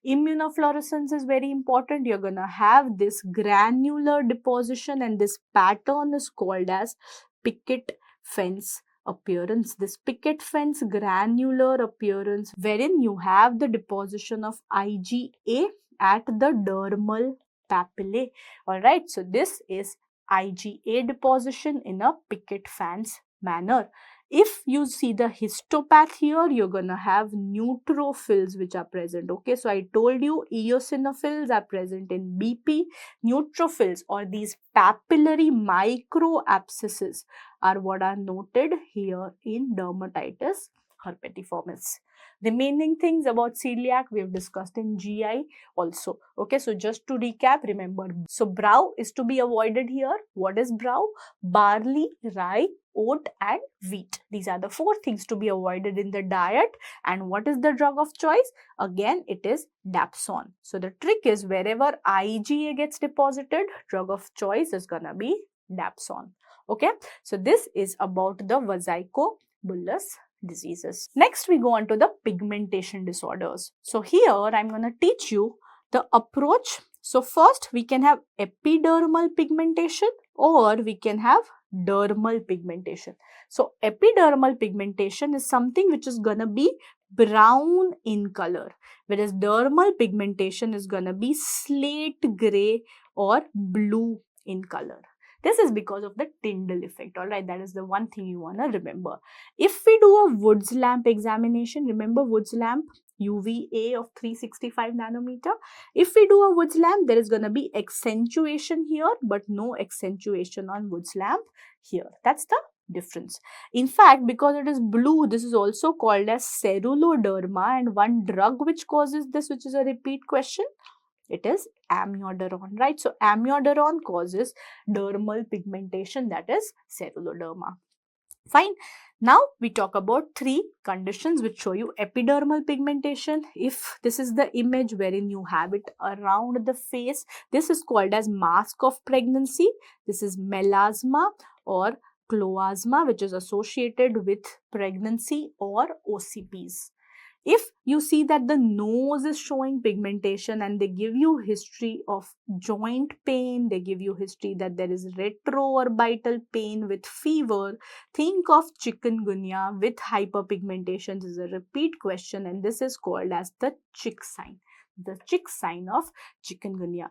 Immunofluorescence is very important. You're going to have this granular deposition, and this pattern is called as picket fence appearance. This picket fence granular appearance, wherein you have the deposition of IgA at the dermal papillae. All right, so this is IgA deposition in a picket fence manner. If you see the histopath here, you're going to have neutrophils which are present. Okay, so I told you eosinophils are present in BP. Neutrophils, or these papillary micro abscesses, are what are noted here in dermatitis herpetiformis. Remaining things about celiac we have discussed in GI also. Okay, so just to recap, remember, so brow is to be avoided here. What is brow? Barley, rye, oat and wheat. These are the four things to be avoided in the diet. And what is the drug of choice? Again, it is Dapsone. So the trick is, wherever IgA gets deposited, drug of choice is gonna be Dapsone. Okay, so this is about the vesico-bullous diseases. Next, we go on to the pigmentation disorders. So here I'm going to teach you the approach. So first we can have epidermal pigmentation or we can have dermal pigmentation. So epidermal pigmentation is something which is gonna be brown in color, whereas dermal pigmentation is gonna be slate gray or blue in color. This is because of the Tyndall effect, alright, that is the one thing you wanna remember. If we do a Woods lamp examination, remember Woods lamp, UVA of 365 nanometer. If we do a Woods lamp, there is going to be accentuation here, but no accentuation on Woods lamp here. That's the difference. In fact, because it is blue, this is also called as ceruloderma, and one drug which causes this, which is a repeat question, it is amiodarone, right? So amiodarone causes dermal pigmentation, that is ceruloderma. Fine. Now we talk about three conditions which show you epidermal pigmentation. If this is the image wherein you have it around the face, this is called as mask of pregnancy. This is melasma or cloasma, which is associated with pregnancy or OCPs. If you see that the nose is showing pigmentation and they give you history of joint pain, they give you history that there is retroorbital pain with fever, think of chikungunya with hyperpigmentation. This is a repeat question and this is called as the chick sign of chikungunya.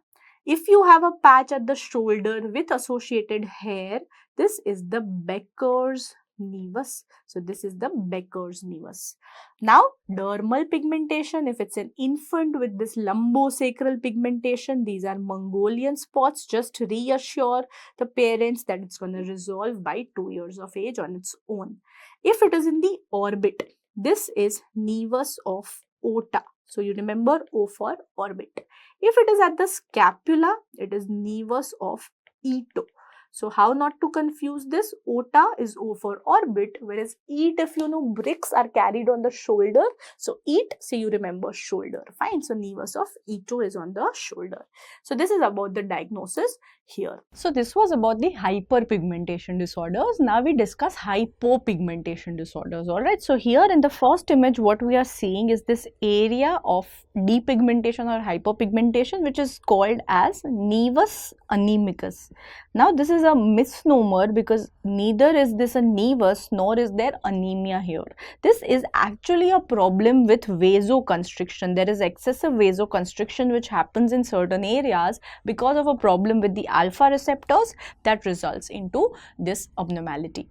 If you have a patch at the shoulder with associated hair, this is the Becker's nevus. So this is the Becker's nevus. Now dermal pigmentation, if it's an infant with this lumbosacral pigmentation, these are Mongolian spots. Just reassure the parents that it's going to resolve by 2 years of age on its own. If it is in the orbit, this is nevus of Ota. So you remember O for orbit. If it is at the scapula, it is nevus of Ito. So how not to confuse this? Ota is O for orbit, whereas eat, if you know, bricks are carried on the shoulder. So eat, so you remember shoulder. Fine. So nevus of Ito is on the shoulder. So this is about the diagnosis here. So this was about the hyperpigmentation disorders. Now we discuss hypopigmentation disorders. Alright. So here in the first image, what we are seeing is this area of depigmentation or hypopigmentation, which is called as nevus anemicus. Now this is a misnomer because neither is this a nevus nor is there anemia here. This is actually a problem with vasoconstriction. There is excessive vasoconstriction which happens in certain areas because of a problem with the alpha receptors that results into this abnormality.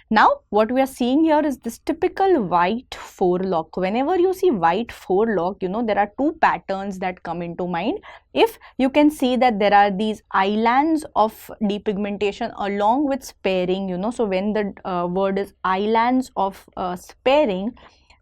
Now, what we are seeing here is this typical white forelock. Whenever you see white forelock, you know, there are two patterns that come into mind. If you can see that there are these islands of depigmentation along with sparing, you know, so when the word is islands of sparing,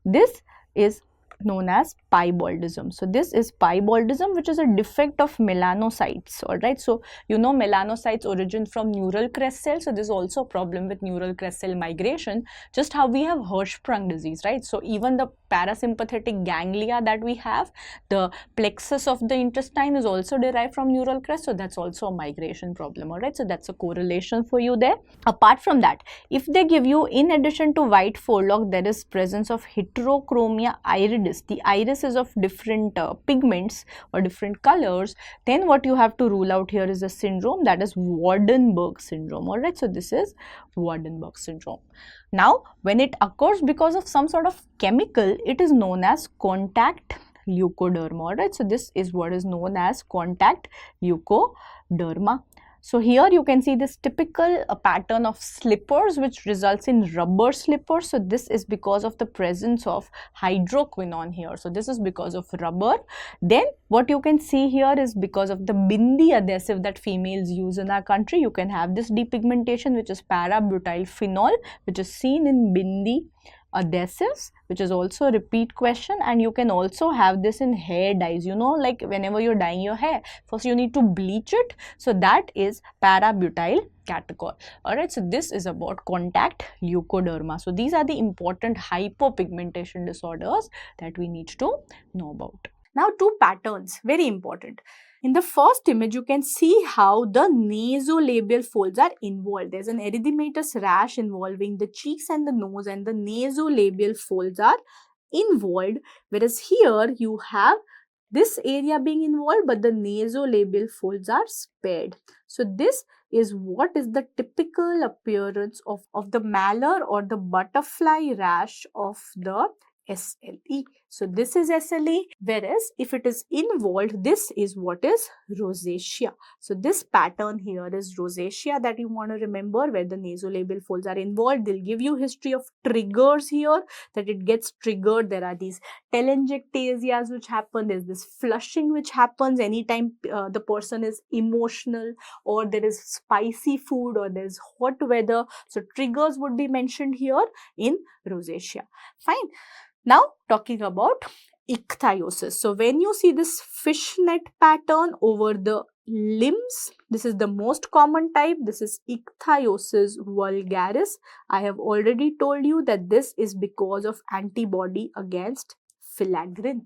this is known as piebaldism. So this is piebaldism, which is a defect of melanocytes. All right. So you know melanocytes origin from neural crest cells. So there's also a problem with neural crest cell migration. Just how we have Hirschsprung disease, right? So even the parasympathetic ganglia that we have, the plexus of the intestine is also derived from neural crest. So that's also a migration problem. All right. So that's a correlation for you there. Apart from that, if they give you, in addition to white forelock, there is presence of heterochromia iridis. The iris is of different pigments or different colors. Then what you have to rule out here is a syndrome, that is Waardenburg syndrome. All right. So this is Waardenburg syndrome. Now, when it occurs because of some sort of chemical, it is known as contact leukoderma. All right. So this is what is known as contact leukoderma. So here you can see this typical pattern of slippers which results in rubber slippers. So this is because of the presence of hydroquinone here. So this is because of rubber. Then what you can see here is because of the bindi adhesive that females use in our country. You can have this depigmentation, which is para-butyl phenol, which is seen in bindi adhesives, which is also a repeat question. And you can also have this in hair dyes, you know, like whenever you're dyeing your hair, first you need to bleach it. So that is para-butyl catechol. All right. So this is about contact leukoderma. So these are the important hypopigmentation disorders that we need to know about. Now two patterns, very important. In the first image, you can see how the nasolabial folds are involved. There's an erythematous rash involving the cheeks and the nose, and the nasolabial folds are involved. Whereas here you have this area being involved, but the nasolabial folds are spared. So this is what is the typical appearance of the malar or the butterfly rash of the SLE. So this is SLE, whereas if it is involved, this is what is rosacea. So this pattern here is rosacea that you want to remember, where the nasolabial folds are involved. They'll give you history of triggers here, that it gets triggered. There are these telangiectasias which happen. There's this flushing which happens anytime the person is emotional, or there is spicy food, or there's hot weather. So triggers would be mentioned here in rosacea. Fine. Now talking about ichthyosis. So when you see this fishnet pattern over the limbs, this is the most common type. This is ichthyosis vulgaris. I have already told you that this is because of antibody against filaggrin.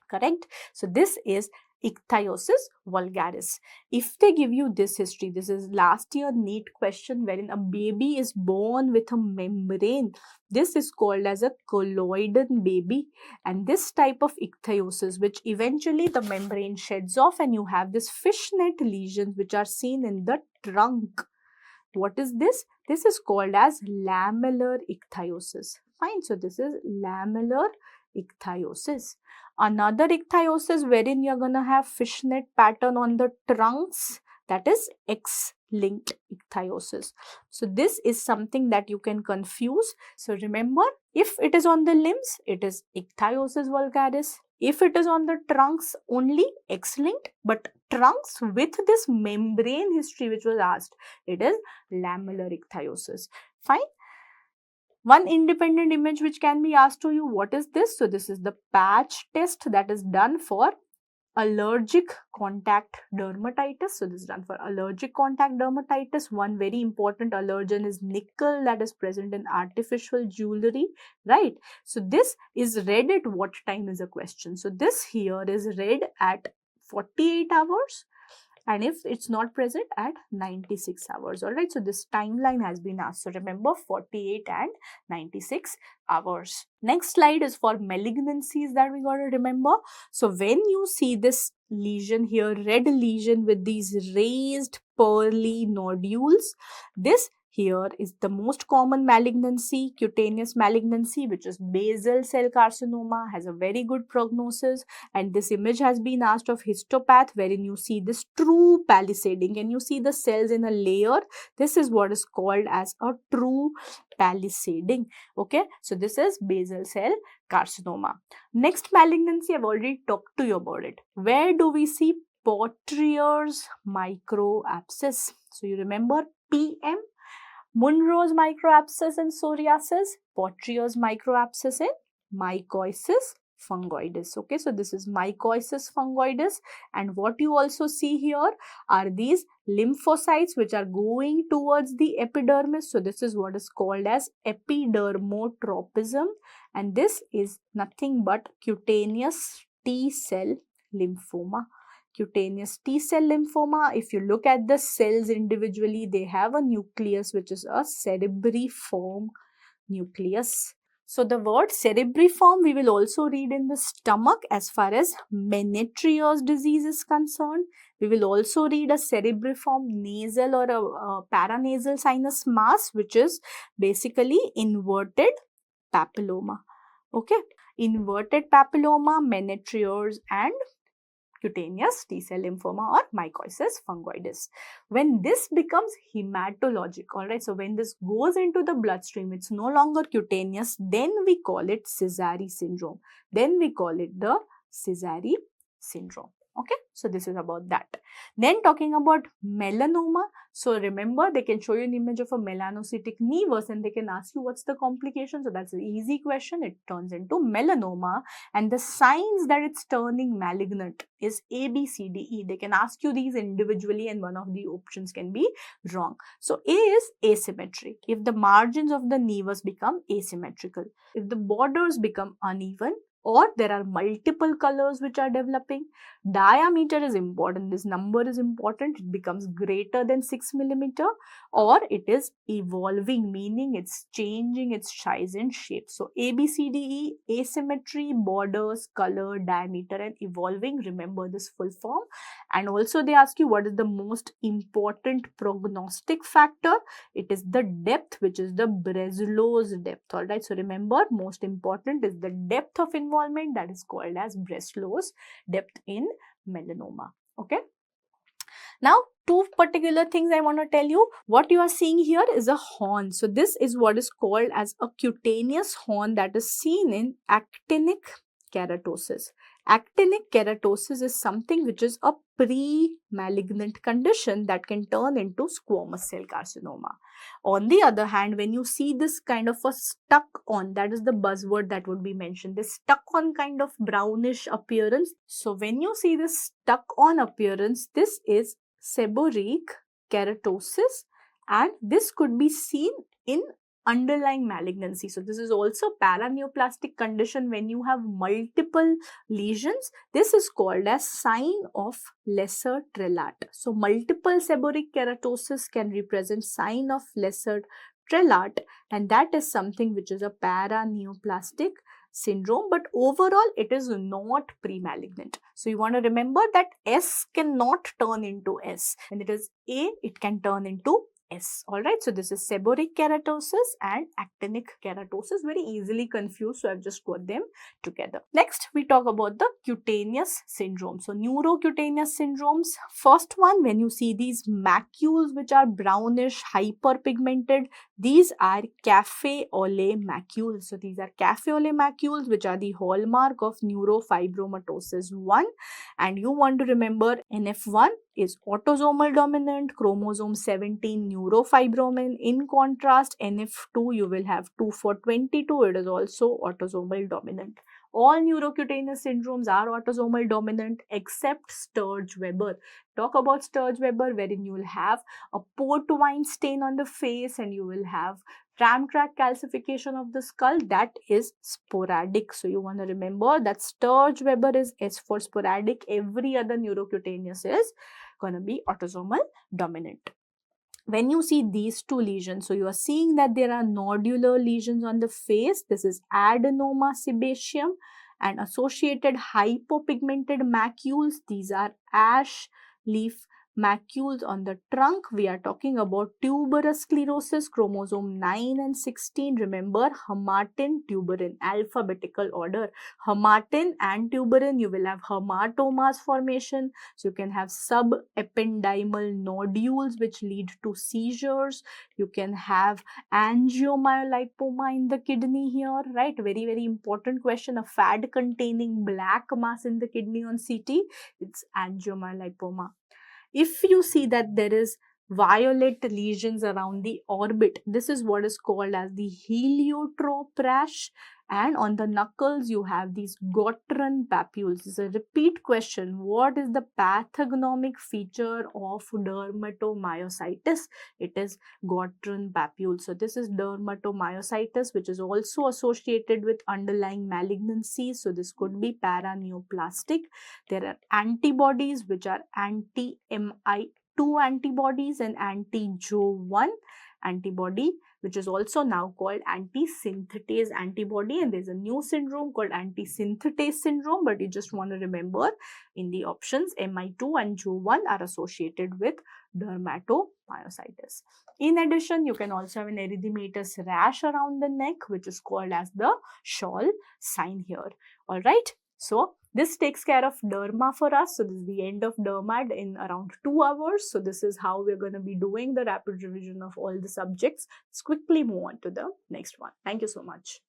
Correct? So this is ichthyosis vulgaris. If they give you this history, this is last year NEET question wherein a baby is born with a membrane. This is called as a colloidal baby, and this type of ichthyosis, which eventually the membrane sheds off and you have this fishnet lesions which are seen in the trunk. What is this? This is called as lamellar ichthyosis. Fine. So this is lamellar ichthyosis. Another ichthyosis wherein you're going to have fishnet pattern on the trunks, that is X-linked ichthyosis. So this is something that you can confuse. So remember, if it is on the limbs, it is ichthyosis vulgaris. If it is on the trunks only, X-linked, but trunks with this membrane history which was asked, it is lamellar ichthyosis. Fine. One independent image which can be asked to you, what is this? So this is the patch test that is done for allergic contact dermatitis. So this is done for allergic contact dermatitis. One very important allergen is nickel that is present in artificial jewelry, right? So this is read at what time is a question. So this here is read at 48 hours. And if it's not present, at 96 hours. All right. So this timeline has been asked. So remember 48 and 96 hours. Next slide is for malignancies that we got to remember. So when you see this lesion here, red lesion with these raised pearly nodules, this here is the most common malignancy, cutaneous malignancy, which is basal cell carcinoma, has a very good prognosis. And this image has been asked of histopath, wherein you see this true palisading and you see the cells in a layer. This is what is called as a true palisading. Okay, so this is basal cell carcinoma. Next malignancy, I've already talked to you about it. Where do we see Potrier's microabscess? So you remember PM, Munro's microabscess in psoriasis, Potrier's microabscess in mycosis fungoides. Okay, so this is mycosis fungoides, and what you also see here are these lymphocytes which are going towards the epidermis. So this is what is called as epidermotropism, and this is nothing but cutaneous T-cell lymphoma. Cutaneous T-cell lymphoma, if you look at the cells individually, they have a nucleus which is a cerebriform nucleus. So the word cerebriform we will also read in the stomach as far as Menetrier's disease is concerned. We will also read a cerebriform nasal or a paranasal sinus mass, which is basically inverted papilloma. Okay, inverted papilloma, Menetrier's, and cutaneous T-cell lymphoma or mycosis fungoides. When this becomes hematologic, all right, so when this goes into the bloodstream, it's no longer cutaneous, then we call it Sézary syndrome. Then we call it the Sézary syndrome. Okay, so this is about that. Then talking about melanoma. So remember, they can show you an image of a melanocytic nevus and they can ask you what's the complication. So that's an easy question. It turns into melanoma, and the signs that it's turning malignant is A, B, C, D, E. They can ask you these individually and one of the options can be wrong. So A is asymmetry. If the margins of the nevus become asymmetrical, if the borders become uneven, or there are multiple colors which are developing. Diameter is important. This number is important. It becomes greater than 6 millimeter, or it is evolving, meaning it's changing its size and shape. So A, B, C, D, E, asymmetry, borders, color, diameter, and evolving. Remember this full form. And also they ask you what is the most important prognostic factor. It is the depth, which is the Breslow's depth. All right. So remember, most important is the depth of involvement, that is called as Breslow's depth in melanoma. Okay. Now, two particular things I want to tell you. What you are seeing here is a horn. So this is what is called as a cutaneous horn that is seen in actinic keratosis. Actinic keratosis is something which is a pre-malignant condition that can turn into squamous cell carcinoma. On the other hand, when you see this kind of a stuck on, that is the buzzword that would be mentioned, this stuck on kind of brownish appearance. So when you see this stuck on appearance, this is seborrheic keratosis, and this could be seen in underlying malignancy. So this is also paraneoplastic condition when you have multiple lesions. This is called as sign of lesser Trellat. So multiple seborrheic keratosis can represent sign of lesser Trellat, and that is something which is a paraneoplastic syndrome, but overall it is not pre-malignant. So you want to remember that S cannot turn into S. When it is A, it can turn into S. Alright, so this is seborrheic keratosis and actinic keratosis, very easily confused, so I've just got them together. Next, we talk about the cutaneous syndrome. So neurocutaneous syndromes, first one, when you see these macules which are brownish, hyperpigmented, these are café au lait macules. So these are café au lait macules which are the hallmark of neurofibromatosis 1, and you want to remember NF1 is autosomal dominant, chromosome 17 neurofibromin. In contrast, NF2 you will have 2 for 22, it is also autosomal dominant. All neurocutaneous syndromes are autosomal dominant except Sturge-Weber. Talk about Sturge-Weber, wherein you will have a port wine stain on the face and you will have tram track calcification of the skull. That is sporadic. So you want to remember that Sturge-Weber is S for sporadic. Every other neurocutaneous is going to be autosomal dominant. When you see these two lesions, so you are seeing that there are nodular lesions on the face. This is adenoma sebaceum, and associated hypopigmented macules. These are ash leaf macules on the trunk. We are talking about tuberous sclerosis, chromosome 9 and 16. Remember, hamartin, tuberin, alphabetical order. Hamartin and tuberin, you will have hamartomas formation. So you can have subependymal nodules which lead to seizures. You can have angiomyolipoma in the kidney here, right? Very, very important question. A fat containing black mass in the kidney on CT, it's angiomyolipoma. If you see that there is violet lesions around the orbit, this is what is called as the heliotrope rash. And on the knuckles, you have these Gottron papules. This is a repeat question. What is the pathognomic feature of dermatomyositis? It is Gottron papules. So this is dermatomyositis, which is also associated with underlying malignancies. So this could be paraneoplastic. There are antibodies which are anti-MI2 antibodies and anti-Jo1 antibody, which is also now called anti-synthetase antibody, and there's a new syndrome called anti-synthetase syndrome, but you just want to remember in the options MI2 and Jo1 are associated with dermatomyositis. In addition, you can also have an erythematous rash around the neck, which is called as the shawl sign here. All right. So this takes care of derma for us. So this is the end of derma in around 2 hours. So this is how we're going to be doing the rapid revision of all the subjects. Let's quickly move on to the next one. Thank you so much.